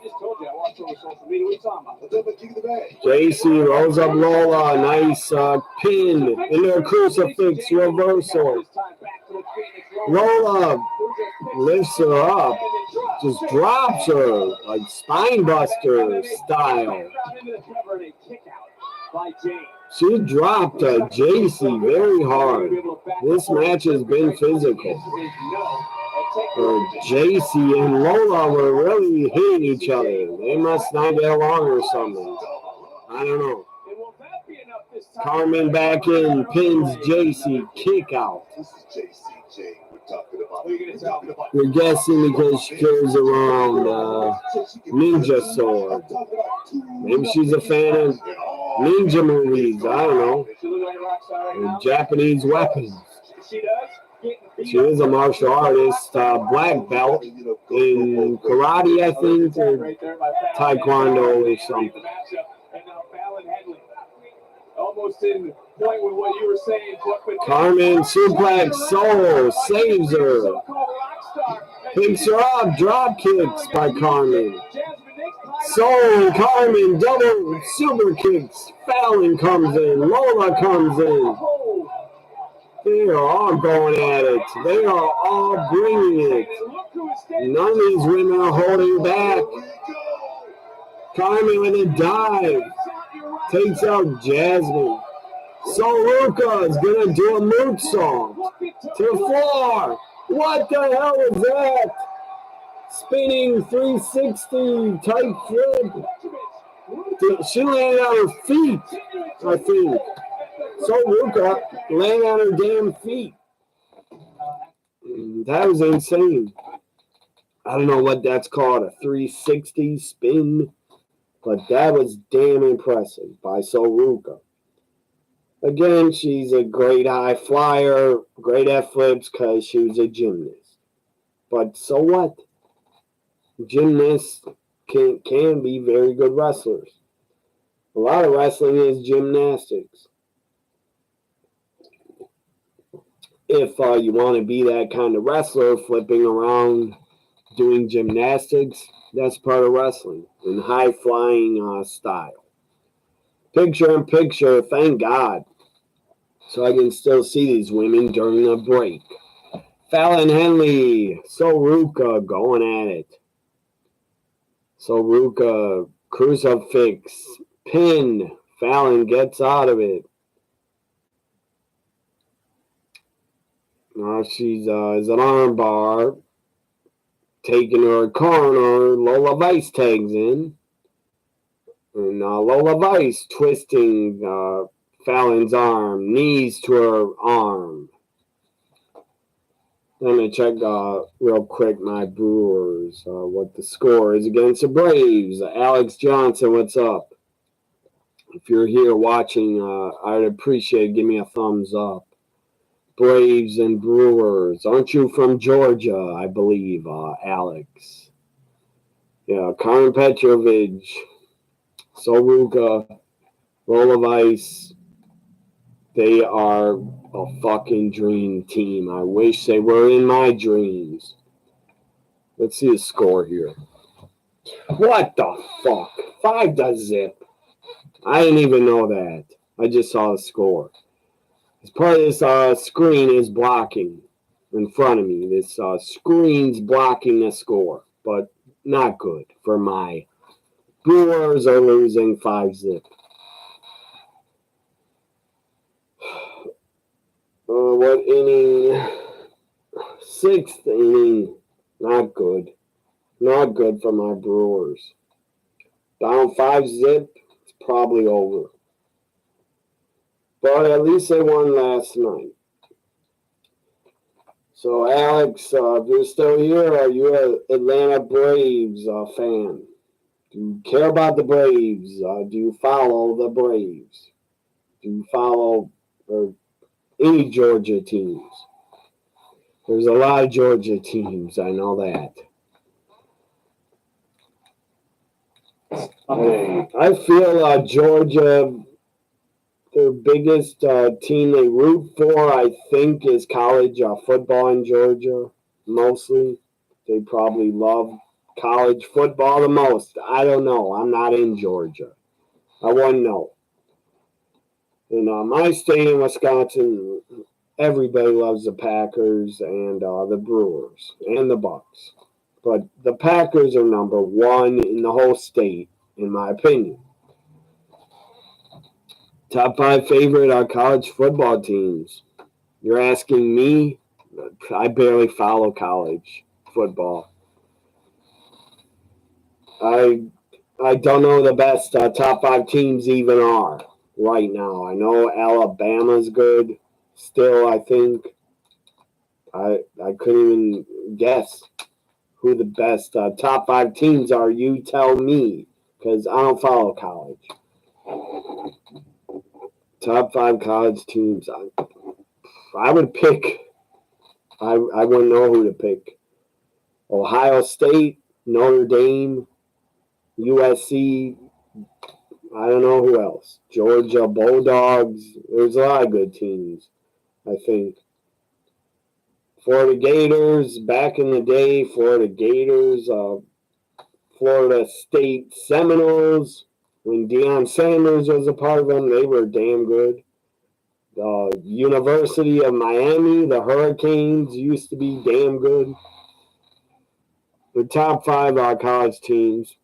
JC rolls up Lola. Nice pin into a crucifix reversal. Lola lifts her up. Just drops her like spinebuster style. She dropped JC very hard. This match has been physical. JC and Lola were really hitting each other. They must not get along or something. I don't know. Carmen back in, pins JC, kick out. You're guessing because she carries around ninja sword. Maybe she's a fan of ninja movies. I don't know. Or Japanese weapons. She is a martial artist, black belt in karate, I think, or taekwondo or something. And now Fallon Henley. Almost in point with what you were saying, but Carmen suplex Soul saves her. Picks her up. Drop kicks by Carmen. Soul and Carmen double super kicks. Fallon comes in. Lola comes in. They are all going at it. They are all bringing it. None of these women are holding back. Carmen with a dive. Takes out Jasmine. Soluka is going to do a moonsault to the floor. What the hell is that? Spinning 360 type flip. She landed on her feet, I think. Soluka landed on her damn feet. That was insane. I don't know what that's called, a 360 spin, but that was damn impressive by Soluka. Again, she's a great high flyer, great at flips because she was a gymnast. But so what? Gymnasts can be very good wrestlers. A lot of wrestling is gymnastics. If you want to be that kind of wrestler, flipping around, doing gymnastics, that's part of wrestling in high flying style. Picture in picture, thank God. So I can still see these women during a break. Fallon Henley, Soluka going at it. Soluka, crucifix, pin. Fallon gets out of it. Now she's is an arm bar. Taking her corner. Lola Vice tags in. And Lola Vice twisting Fallon's arm. Knees to her arm. Let me check real quick my Brewers, what the score is against the Braves. Alex Johnson, what's up? If you're here watching, I'd appreciate it. Give me a thumbs up. Braves and Brewers. Aren't you from Georgia, I believe, Alex? Yeah, Karen Petrovich, Soluka, Lola Vice. They are a fucking dream team. I wish they were in my dreams. Let's see the score here. What the fuck? 5-0. I didn't even know that. I just saw the score. This part of this screen is blocking in front of me. This screen's blocking the score, but not good for my Brewers are losing 5-0. What inning? 6th inning. Not good. Not good for my Brewers. Down 5-0. It's probably over. But at least they won last night. So, Alex, if you're still here, are you an Atlanta Braves fan? Do you care about the Braves? Do you follow the Braves? Do you follow any Georgia teams? There's a lot of Georgia teams, I know that. I feel Georgia, their biggest team they root for, I think, is college football in Georgia, mostly. They probably love college football the most. I don't know. I'm not in Georgia. I wouldn't know. In my state in Wisconsin, everybody loves the Packers and the Brewers and the Bucks. But the Packers are number one in the whole state, in my opinion. Top 5 favorite college football teams. You're asking me? I barely follow college football. I don't know the best top 5 teams even are right now. I know Alabama's good. Still, I think I couldn't even guess who the best top 5 teams are. You tell me, because I don't follow college. Top 5 college teams. I would pick. I wouldn't know who to pick. Ohio State, Notre Dame, USC, I don't know who else. Georgia Bulldogs. There's a lot of good teams, I think. Florida Gators, back in the day, Florida Gators, Florida State Seminoles. When Deion Sanders was a part of them, they were damn good. The University of Miami, the Hurricanes, used to be damn good. The top 5 college teams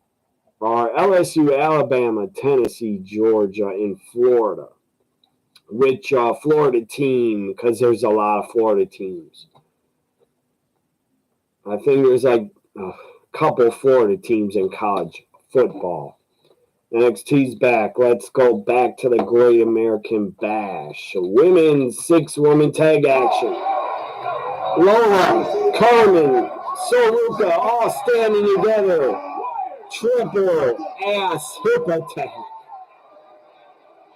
are LSU, Alabama, Tennessee, Georgia, and Florida. Which Florida team, because there's a lot of Florida teams. I think there's like a couple Florida teams in college football. NXT's back. Let's go back to the Great American Bash. Women's 6-woman tag action. Lola, Carmen, Soruka all standing together. Triple ass hip attack.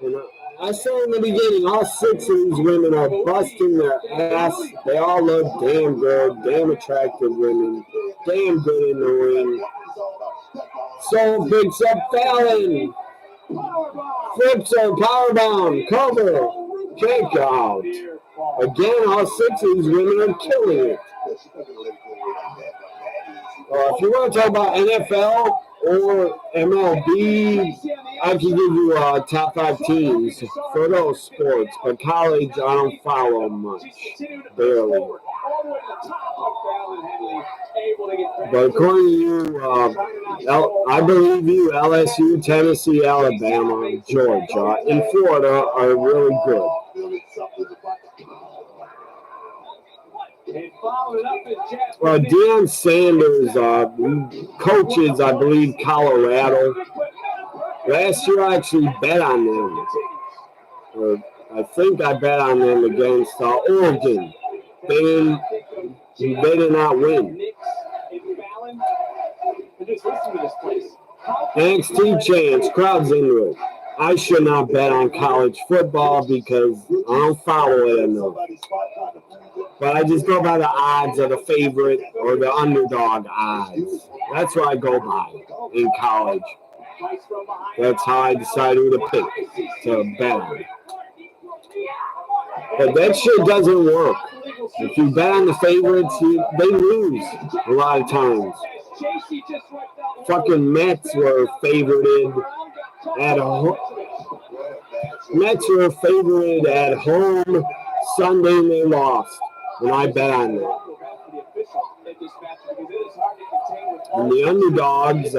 And I said in the beginning, all 6 of these women are busting their ass. They all look damn good, damn attractive women, damn good in the ring. Soul picks up Fallon. Flips her, powerbomb, cover, kick out. Again, all 6 of these women are killing it. If you want to talk about NFL or MLB, I can give you top 5 teams for those sports, but college I don't follow much, barely. But according to you, I believe you, LSU, Tennessee, Alabama, Georgia, and Florida are really good. Deion Sanders coaches, I believe, Colorado. Last year I actually bet on them. I think I bet on them against Oregon. They did not win. NXT chance, crowds into it. I should not bet on college football because I don't follow it enough. But I just go by the odds of the favorite or the underdog odds. That's what I go by in college. That's how I decide who to pick to bet on. But that shit doesn't work. If you bet on the favorites, they lose a lot of times. Fucking Mets were favorited at home. Mets were favored at home Sunday and they lost. And I bet on that. And the underdogs,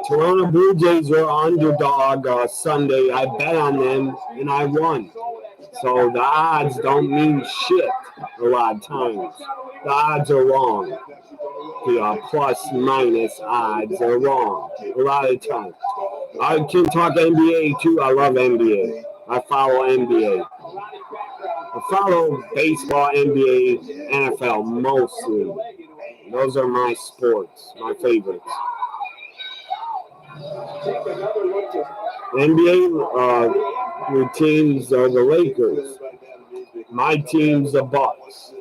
Toronto Blue Jays were underdog Sunday. I bet on them and I won. So the odds don't mean shit a lot of times. The odds are wrong. The plus minus odds are wrong a lot of times. I can talk NBA too. I love NBA. I follow NBA. I follow baseball, NBA, NFL mostly. Those are my sports, my favorites. NBA teams are the Lakers. My team's the Bucks.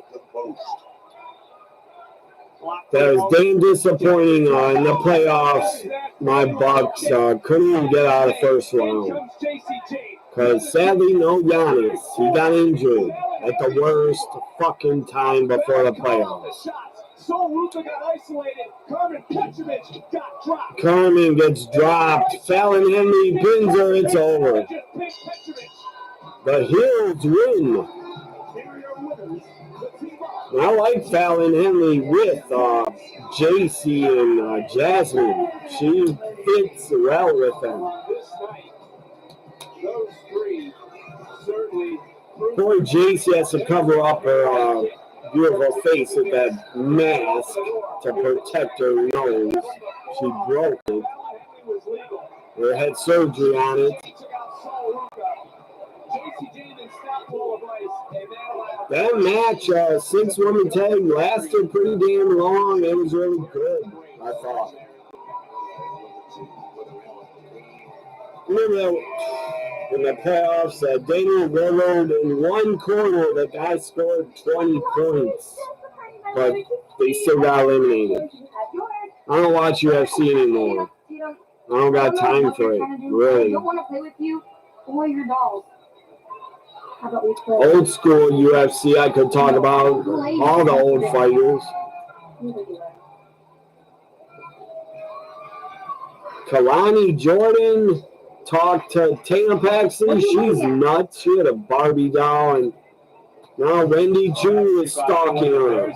That was damn disappointing in the playoffs. My Bucks couldn't even get out of the first round. Because sadly, no Giannis. He got injured at the worst fucking time before the playoffs. Carmen gets dropped. Fallon Henley pins her. It's over. The Heels win. I like Fallon Henley with JC and Jasmine. She fits well with them. Poor JC has to cover up her beautiful face with that mask to protect her nose. She broke it. They had surgery on it. That match, 6-woman tag, lasted pretty damn long. It was really good, I thought. Remember that in the playoffs, Daniel Willard in one quarter, the guy scored 20 points, but they still got eliminated. I don't watch UFC anymore. I don't got time for it, I really. don't want to play with you or your dolls. How about we play? Old school UFC, I could talk about all the old fighters. Kalani Jordan talked to Tatum Paxton. She's nuts. She had a Barbie doll, and now Wendy Chu is stalking her.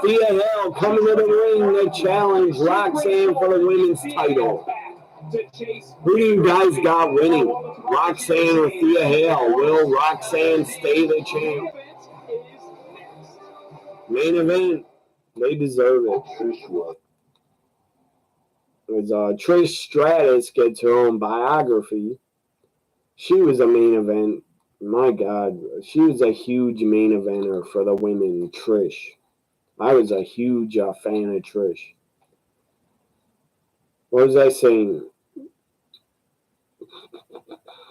Thea Hale coming to the ring to challenge Roxanne for the women's title. Who do you guys got winning? Roxanne or Thea Hale? Will Roxanne stay the champ? Main event. They deserve it. Trish Stratus gets her own biography. She was a main event. My God, she was a huge main eventer for the women, Trish. I was a huge fan of Trish. What was I saying?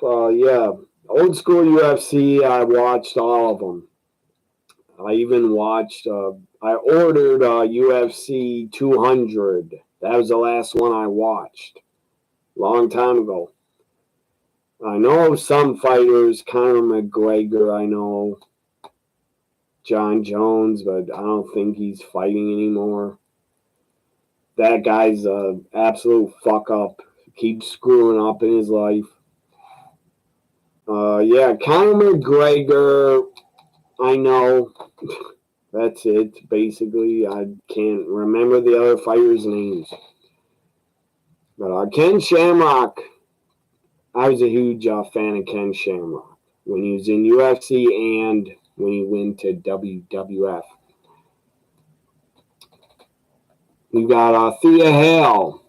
Yeah, old school UFC, I watched all of them. I even watched, I ordered UFC 200. That was the last one I watched. Long time ago. I know some fighters, Conor McGregor, I know John Jones, but I don't think he's fighting anymore. That guy's an absolute fuck up. Keeps screwing up in his life. Yeah, Conor McGregor, I know. That's it, basically. I can't remember the other fighters' names. But Ken Shamrock, I was a huge fan of Ken Shamrock when he was in UFC and when he went to WWF. You got Thea Hale.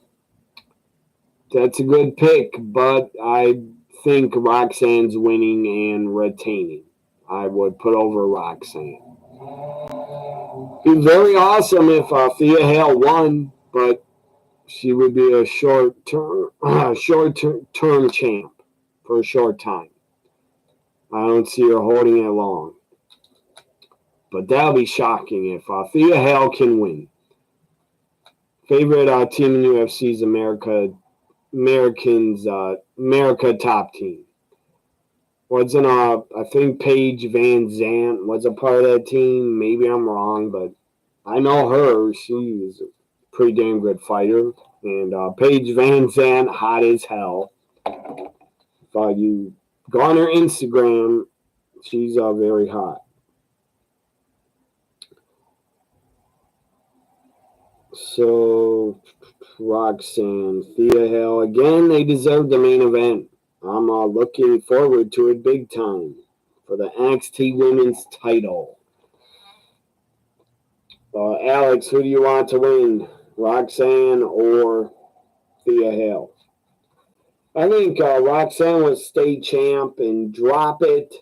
That's a good pick, but I think Roxanne's winning and retaining. I would put over Roxanne. It'd be very awesome if Thea Hale won, but she would be a short-term champ for a short time. I don't see her holding it long. But that'll be shocking if Thea Hale can win. Favorite team in UFC is America top team. Wasn't I think Paige Van Zant was a part of that team. Maybe I'm wrong, but I know her. She's a pretty damn good fighter. And Paige Van Zant, hot as hell. If you go on her Instagram, she's very hot. So, Roxanne, Thea Hale, again, they deserve the main event. I'm looking forward to it big time for the NXT Women's title. Alex, who do you want to win? Roxanne or Thea Hale? I think Roxanne will stay champ and drop it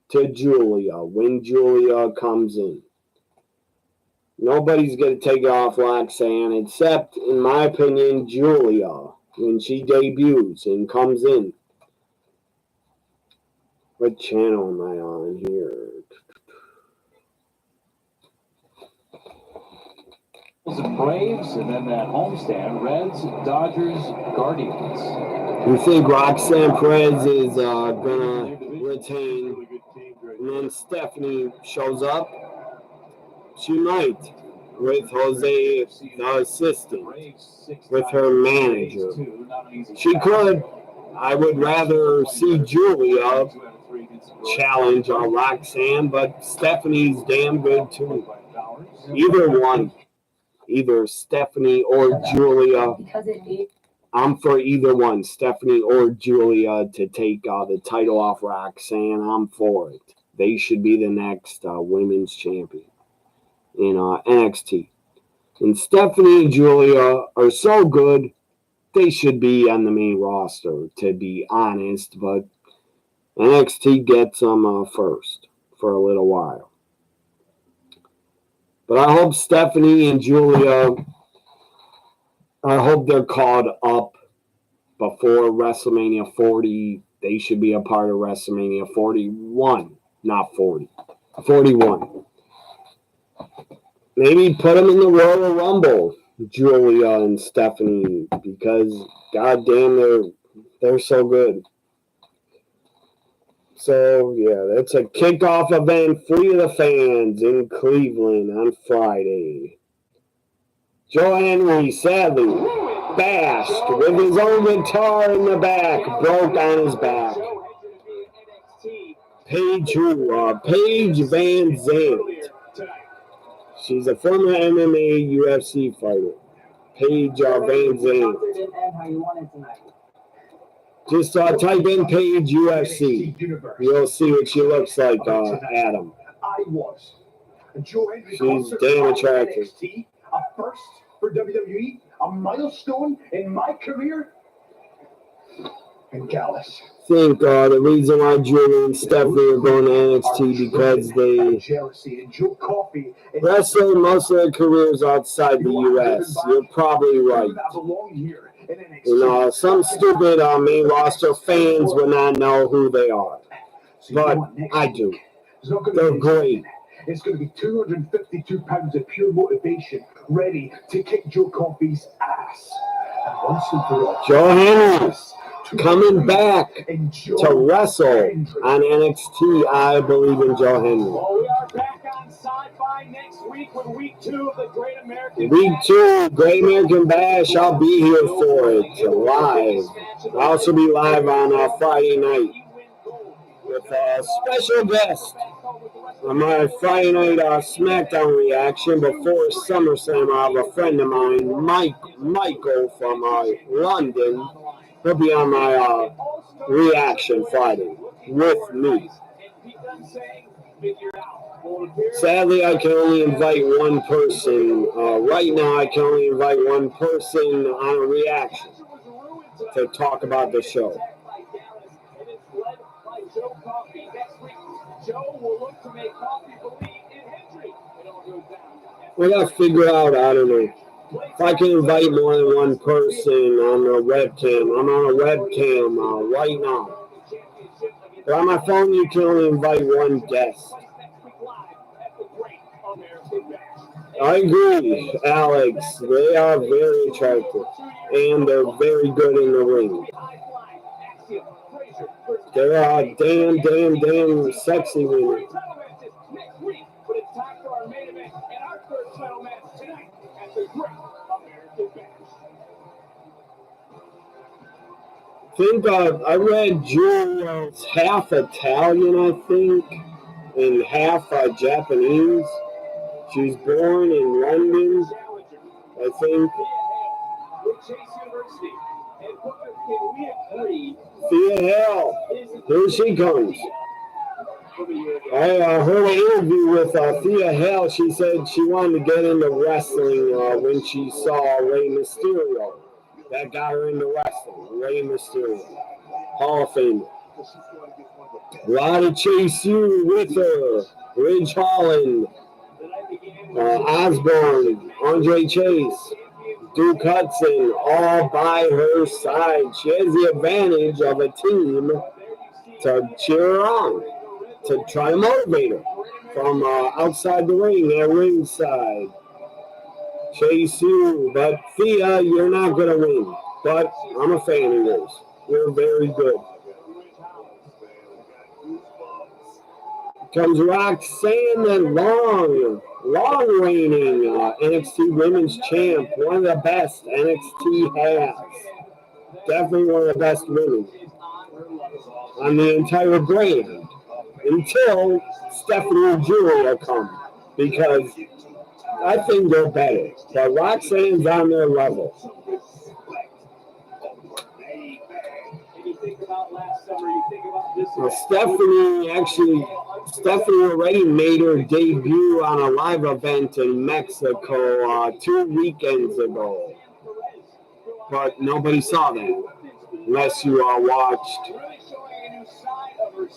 to Julia when Julia comes in. Nobody's going to take it off Roxanne except, in my opinion, Julia when she debuts and comes in. What channel am I on here? And Braves, and then that homestand, Reds, Dodgers, Guardians. You think Roxanne Perez is going to retain, and then Stephanie shows up? She might, with Jose, the assistant, with her manager. She could. I would rather see Julia challenge Roxanne, but Stephanie's damn good too. Either one. Either Stephanie or Julia. I'm for either one, Stephanie or Julia, to take the title off Roxanne. I'm for it. They should be the next women's champion in NXT. And Stephanie and Julia are so good, they should be on the main roster, to be honest. But NXT gets them first for a little while. But I hope Stephanie and Julia, I hope they're called up before WrestleMania 40. They should be a part of WrestleMania 41, not 40. 41. Maybe put them in the Royal Rumble, Julia and Stephanie, because God damn, they're so good. So, yeah, that's a kickoff event, free to the fans in Cleveland on Friday. Joe Henry, sadly, bashed with his own guitar in the back, broke on his back. Paige Van Zandt. She's a former MMA UFC fighter. Paige Van Zandt. Just type in Paige UFC. You'll see what she looks like, Adam. She's damn attractive. A first for WWE, a milestone in my career. And Gallus. I think the reason why Julie and Stephanie are going to NXT because they wrestled most of their careers outside the U.S. You're probably right. You know, some stupid main roster fans will not know who they are. But I do. They're great. It's going to be 252 pounds of pure motivation ready to kick Joe Coffey's ass. And once and for all, Joe Henry coming back to wrestle on NXT. I believe in Joe Henry. Well, we are back on Sci-Fi next week with week 2 of the Great American Week 2, Great American Bash. I'll be here for it live. I'll also be live on Friday night with a special guest on my Friday night SmackDown reaction before SummerSlam. I have a friend of mine, Michael from London. He'll be on my reaction Friday with me. Sadly, I can only invite one person. Right now, I can only invite one person on a reaction to talk about the show. I gotta figure out, I don't know, if I can invite more than one person on a webcam. I'm on a webcam right now. But on my phone, you can only invite one guest. I agree, Alex. They are very attractive, and they're very good in the ring. They're damn sexy women. I think I read Julia's half Italian, I think, and half Japanese. She's born in London, I think. Thea Hale, here she comes. I heard an interview with Thea Hale. She said she wanted to get into wrestling when she saw Rey Mysterio. That got her into wrestling, Rey Mysterio, Hall of Famer. A lot of Chase U with her, Ridge Holland, Osborne, Andre Chase, Duke Hudson, all by her side. She has the advantage of a team to cheer her on, to try to motivate her from outside the ring at ringside. Chase U, but Thea, you're not going to win. But I'm a fan of yours. You're very good. Comes Roxanne, the long reigning NXT Women's Champ. One of the best NXT has. Definitely one of the best women on the entire brand. Until Stephanie and Julia come. Because I think they're better. But Roxanne's on their level. Stephanie already made her debut on a live event in Mexico 2 weekends ago. But nobody saw that. Unless you watched.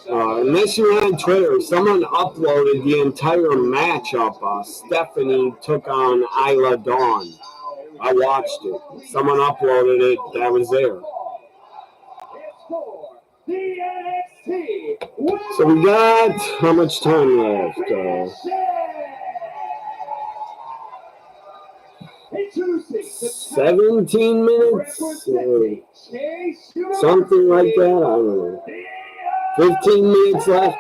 Unless you were on Twitter. Someone uploaded the entire matchup. Stephanie took on Isla Dawn. I watched it. Someone uploaded it. That was there. So we got how much time left? 17 minutes, something like that. I don't know. 15 minutes left.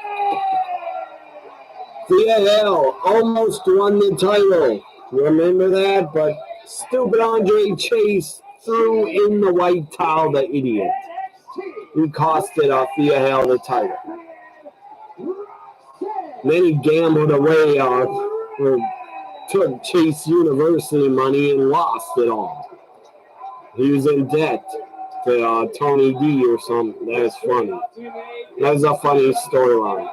Thea Hale almost won the title. Remember that? But stupid Andre Chase threw in the white towel, the idiot. He costed Thea Hale the title. Then he gambled away or took Chase University money and lost it all. He was in debt to Tony D or something. That's funny. That's a funny storyline.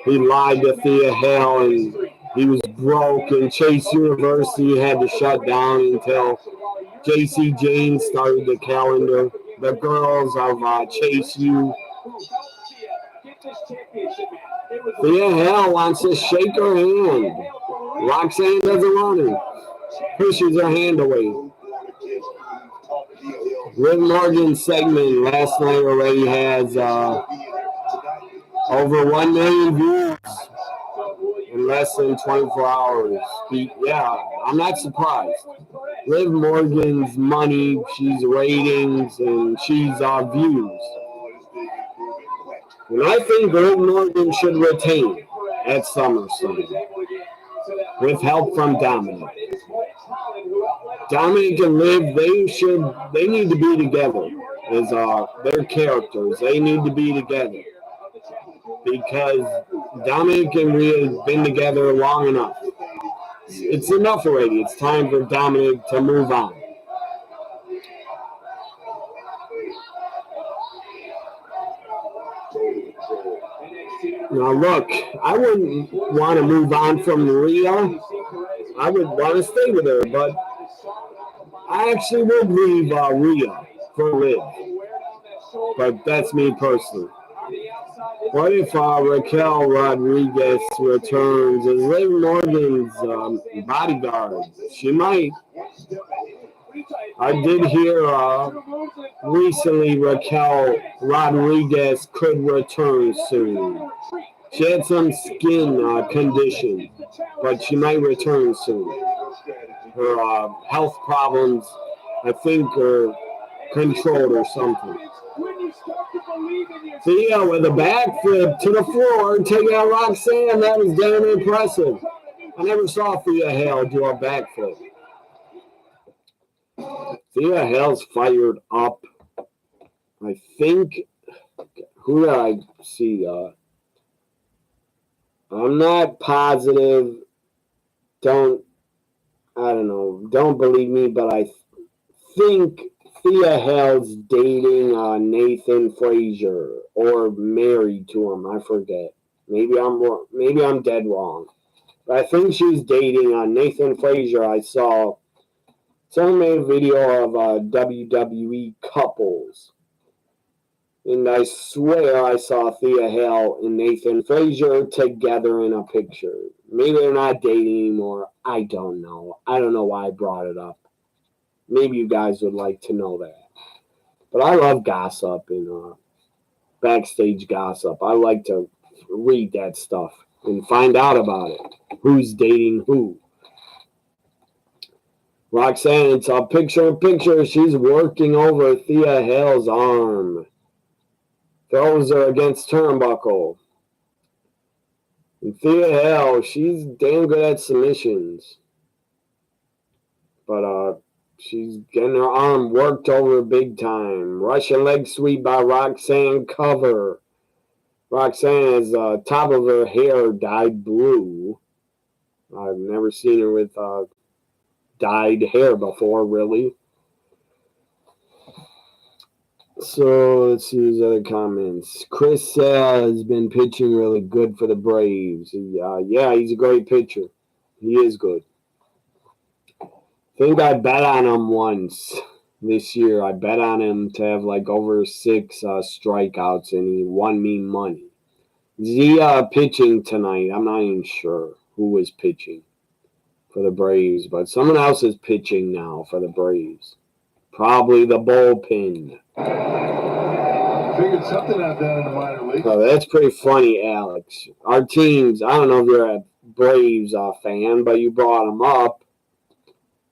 He lied to Thea Hale and he was broke, and Chase University had to shut down until J.C. James started the calendar. The girls of Chase U. Thea Hale wants to shake her hand. Roxanne doesn't want to. Pushes her hand away. Liv Morgan's segment last night already has over 1 million views in less than 24 hours. Yeah, I'm not surprised. Liv Morgan's money, she's ratings, and she's views. And I think Liv Morgan should retain at SummerSlam with help from Dominic. Dominic and Liv, they need to be together as their characters. They need to be together because Dominic and Rhea have been together long enough. It's enough already. It's time for Dominic to move on. Now look, I wouldn't want to move on from Rhea. I would want to stay with her, but I actually would leave Rhea for Liv. But that's me personally. What if Raquel Rodriguez returns as Liv Morgan's bodyguard? She might. I did hear recently Raquel Rodriguez could return soon. She had some skin condition, but she might return soon. Her health problems, I think, are controlled or something. Thea with a backflip to the floor, taking out Roxanne. That was damn impressive. I never saw Thea Hale do a backflip. Thea Hale's fired up. I think, who did I see? I'm not positive. Don't believe me, but I think Thea Hale's dating Nathan Frazier or married to him. I forget. Maybe I'm dead wrong. But I think she's dating Nathan Frazier. I saw someone made a video of WWE couples. And I swear I saw Thea Hale and Nathan Frazier together in a picture. Maybe they're not dating anymore. I don't know. I don't know why I brought it up. Maybe you guys would like to know that. But I love gossip and backstage gossip. I like to read that stuff and find out about it. Who's dating who. Roxanne, it's a picture. She's working over Thea Hale's arm. Throws her against turnbuckle. And Thea Hale, she's damn good at submissions. But she's getting her arm worked over big time. Russian leg sweep by Roxanne, cover. Roxanne has top of her hair dyed blue. I've never seen her with dyed hair before, really. So let's see his other comments. Chris has been pitching really good for the Braves. Yeah, he's a great pitcher. He is good. I think I bet on him once this year. I bet on him to have like over 6 strikeouts, and he won me money. Is he pitching tonight? I'm not even sure who was pitching for the Braves, but someone else is pitching now for the Braves. Probably the bullpen. Figured something out down in the minor league. Oh, that's pretty funny, Alex. Our teams, I don't know if you're a Braves fan, but you brought them up.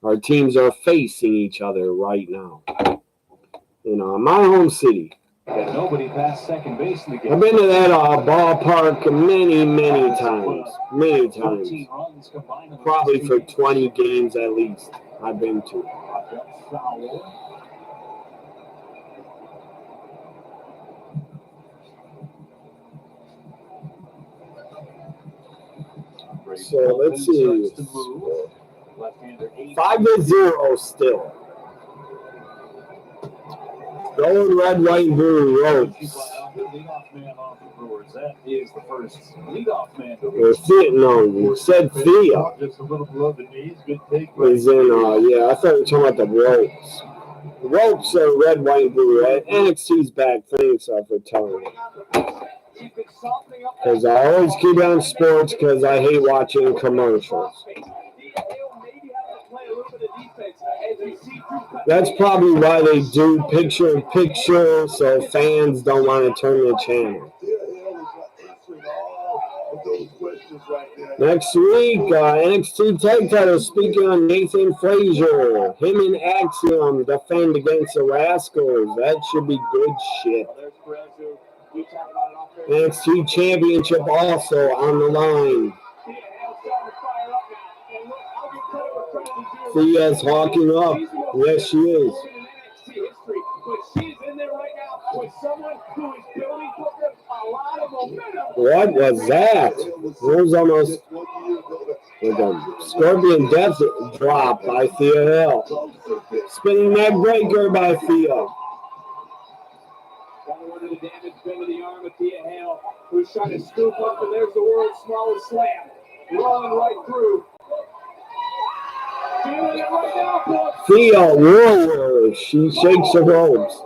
Our teams are facing each other right now. In my home city. And nobody passed second base in the game. I've been to that ballpark many times. Many times. 13 runs combined in the Probably last for two games. 20 games at least I've been to. Foul. So let's see. 5-0 still. Going red, white, and blue ropes. Leadoff man on the Brewers. That is the first leadoff man. No, said Thea. Just a little below the knees. Good take. Is in, yeah, I thought you were talking about the ropes. The ropes are red, white, and blue, right? NXT's back. Thanks for telling me. Because I always keep on sports because I hate watching commercials. That's probably why they do picture-in-picture so fans don't want to turn the channel. Next week, NXT Tag Title, speaking on Nathan Frazier. Him and Axiom defend against the Rascals. That should be good shit. NXT Championship also on the line. Thea's hawking up. Yes, she is. What was that? It was almost like a Scorpion Death drop by Thea Hill. Spinning neck breaker by Thea. The damage been to the arm of Thea Hale, who's trying to scoop up, and there's the world's smallest slam. Rolling right through. Feeling it right now, boy. Thea Warrior. She shakes the ropes.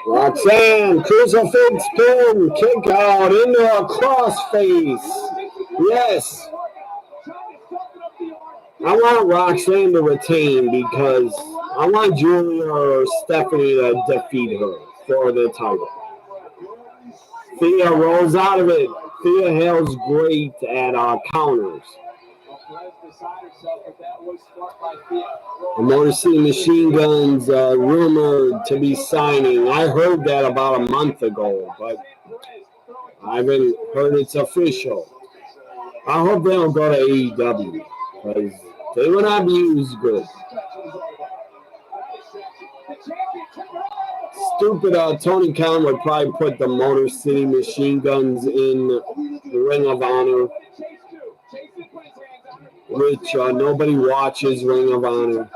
Roxanne, crucifix pin, kick out into a crossface. Yes. I want Roxanne to retain because I want Julia or Stephanie to defeat her for the title. Thea rolls out of it. Thea Hale's great at counters. The Motor City Machine Guns rumored to be signing. I heard that about a month ago, but I haven't heard it's official. I hope they don't go to AEW because they will not be used good. Stupid Tony Khan would probably put the Motor City Machine Guns in the Ring of Honor, which nobody watches Ring of Honor.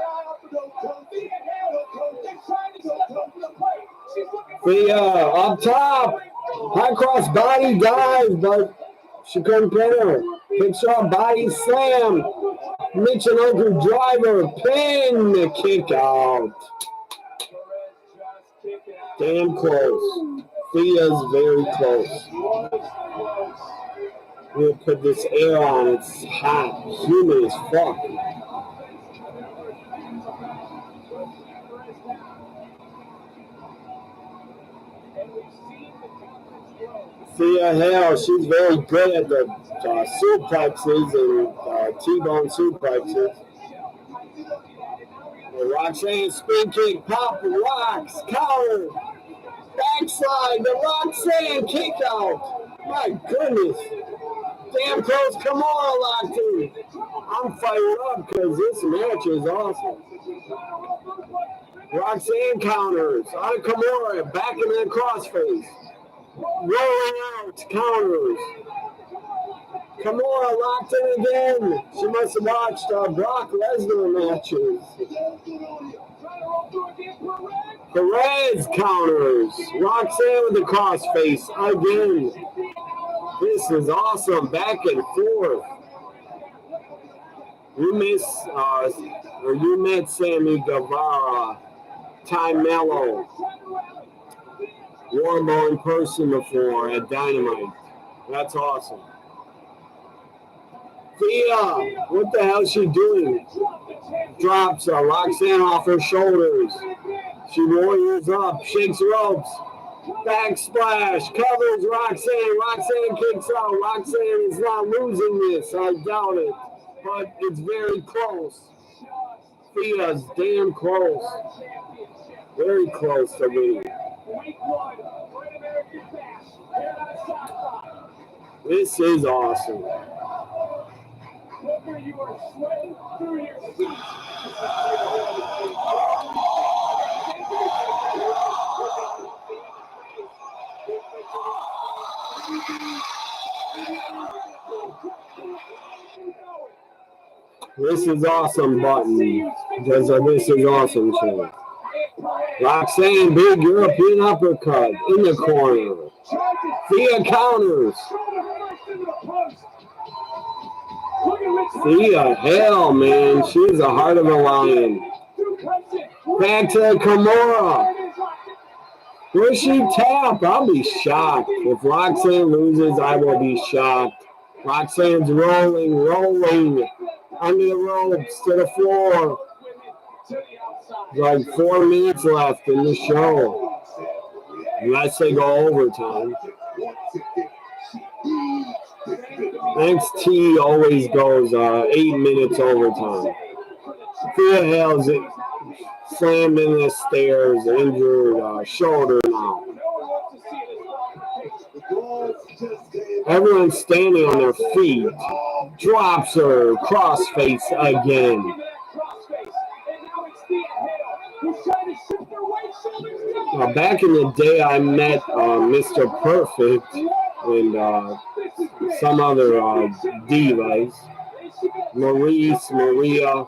Thea up top, high cross body dive, but she couldn't pin her. Picks her up, body slam. Michinoku driver, pin, kick out. Damn close. Thea's very close. We'll put this air on. It's hot, humid as fuck. Thea Hale, she's very good at the suplexes and T-bone suplexes. Roxanne spin kick, pop, rocks, counter, backslide, the Roxanne kick out. My goodness. Damn close, Kimura locked in. I'm fired up because this match is awesome. Roxanne counters, on Kimura, back in that crossface. Rolling out, counters. Kimura locked in again. She must have watched Brock Lesnar matches. Perez counters. Roxanne with the crossface again. This is awesome. Back and forth. You met Sammy Guevara, Ty Mello, Warlow in person before at Dynamite. That's awesome. Thea, what the hell is she doing? Drops Roxanne off her shoulders. She warriors up, shakes ropes. Backsplash, covers Roxanne. Roxanne kicks out. Roxanne is not losing this. I doubt it. but it's very close. Thea's damn close. Very close to winning. This is awesome. This is awesome button. There's a this is awesome channel. Roxanne, big European uppercut in the corner. Thea counters. Thea, hell, man. She's the heart of a lion. Back to Kimura. Will she tap? I'll be shocked. If Roxanne loses, I will be shocked. Roxanne's rolling under the ropes to the floor. Like 4 minutes left in the show. Unless they go overtime. NXT always goes 8 minutes overtime. Thea Hale's slammed in the stairs, injured shoulder now. Everyone's standing on their feet. Drops her crossface again. Back in the day, I met Mr. Perfect and some other divas. Maria,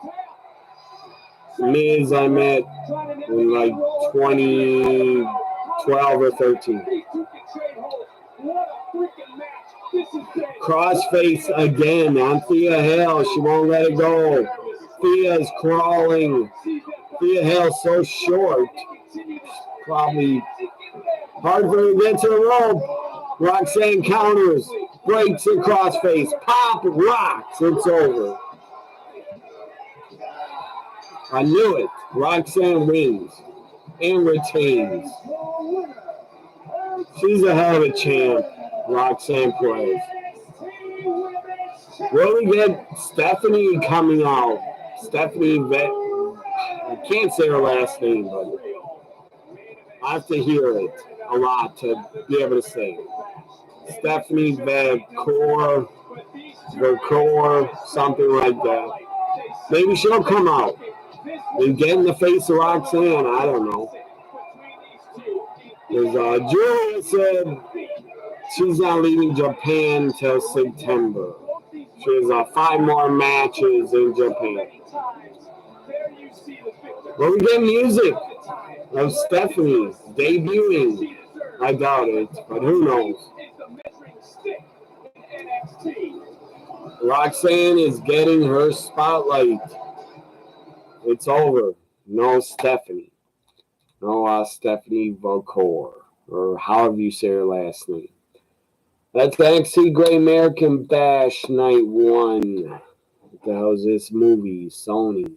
Miz I met in like 2012 or 13. Crossface again on Thea Hale. She won't let it go. Thea's crawling. Thea Hale's so short. Probably hard for her to get to the rope. Roxanne counters. Breaks the crossface. Pop, rocks. It's over. I knew it. Roxanne wins and retains. She's a hell of a champ. Roxanne plays. Will we get Stephanie coming out? Stephanie Vet. I can't say her last name, but I have to hear it a lot to be able to say it. Stephanie Vercor, something like that. Maybe she'll come out and get in the face of Roxanne. I don't know. Because Julia said she's not leaving Japan till September. She has 5 more matches in Japan. But we get music of Stephanie debuting. I doubt it, but who knows? Roxanne is getting her spotlight. It's over. No Stephanie. No Stephanie Vokor, or however you say her last name. That's the NXT Great American Bash Night 1. What the hell is this movie? Sony.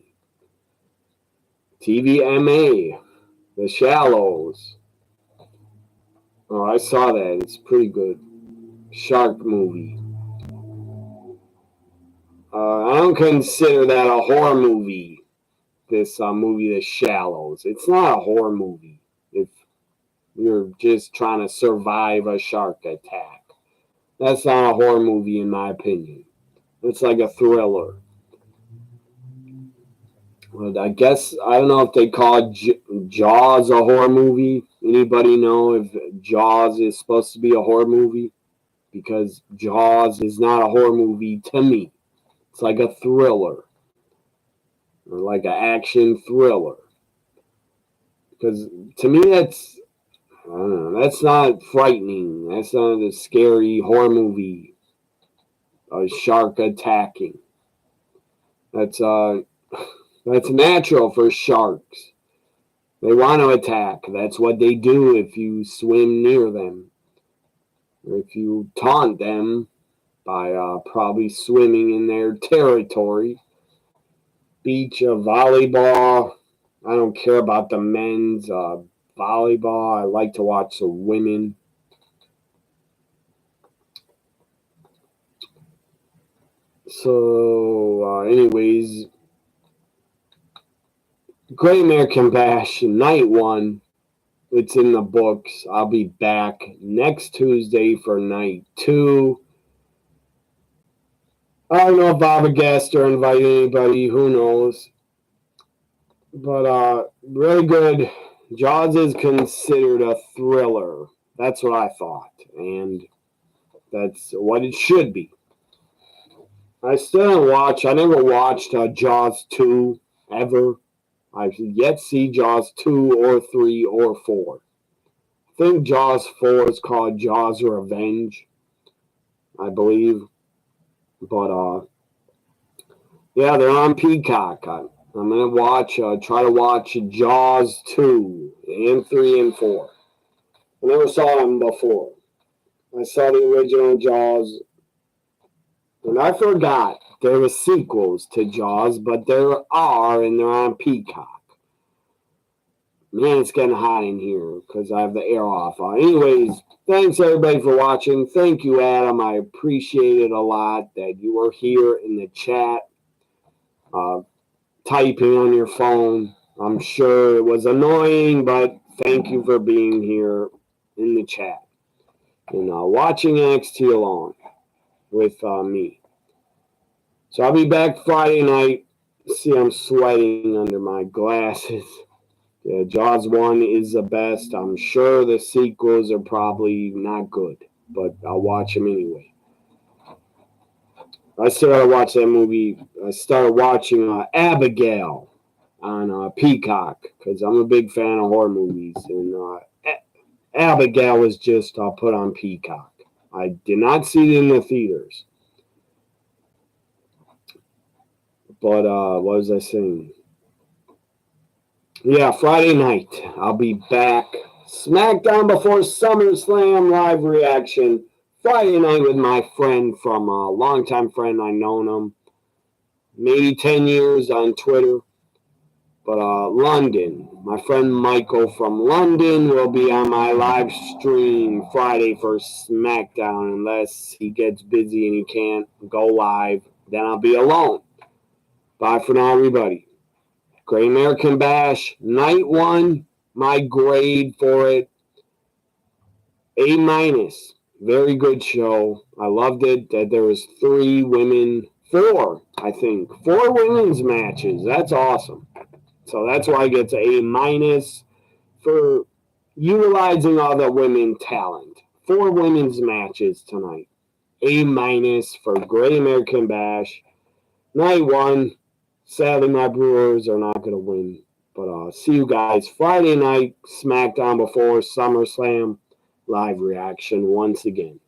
TVMA. The Shallows. Oh, I saw that. It's pretty good. Shark movie. I don't consider that a horror movie. This movie, The Shallows. It's not a horror movie. If you're just trying to survive a shark attack. That's not a horror movie in my opinion. It's like a thriller. But I guess, I don't know if they call Jaws a horror movie. Anybody know if Jaws is supposed to be a horror movie? Because Jaws is not a horror movie to me. It's like a thriller. Or like an action thriller. Because to me that's, I don't know, that's not frightening. That's not a scary horror movie. A shark attacking. That's natural for sharks. They want to attack. That's what they do if you swim near them. Or if you taunt them by probably swimming in their territory. Beach volleyball. I don't care about the men's volleyball. I like to watch the women. So, anyways, Great American Bash, night 1. It's in the books. I'll be back next Tuesday for night 2. I don't know if I'll have a guest or invite anybody. Who knows? But really good. Jaws is considered a thriller. That's what I thought. And that's what it should be. I never watched Jaws 2 ever. I've yet to see Jaws 2 or 3 or 4. I think Jaws 4 is called Jaws Revenge, I believe. But yeah, they're on Peacock. I'm gonna try to watch Jaws 2 and 3 and 4. I never saw them before. I saw the original Jaws, and I forgot there were sequels to Jaws, but there are, and they're on Peacock. Man, it's getting hot in here because I have the air off. Anyways, thanks everybody for watching. Thank you, Adam. I appreciate it a lot that you were here in the chat, typing on your phone. I'm sure it was annoying, but thank you for being here in the chat and watching NXT along with me. So I'll be back Friday night. See, I'm sweating under my glasses. Yeah, Jaws 1 is the best. I'm sure the sequels are probably not good, but I'll watch them anyway. I started watching that movie. I started watching Abigail on Peacock because I'm a big fan of horror movies. And Abigail was just put on Peacock. I did not see it in the theaters. But what was I saying? Yeah, Friday night. I'll be back. SmackDown before SummerSlam live reaction. Friday night with my friend from a longtime friend. I've known him maybe 10 years on Twitter. But London. My friend Michael from London will be on my live stream Friday for SmackDown unless he gets busy and he can't go live. Then I'll be alone. Bye for now, everybody. Great American Bash, night 1, my grade for it, A-. Very good show. I loved it that there was 4, I think. 4 women's matches. That's awesome. So that's why it gets A- for utilizing all the women talent. 4 women's matches tonight. A- for Great American Bash. Night 1. Sadly, my Brewers are not going to win. But see you guys Friday night, SmackDown before SummerSlam, live reaction once again.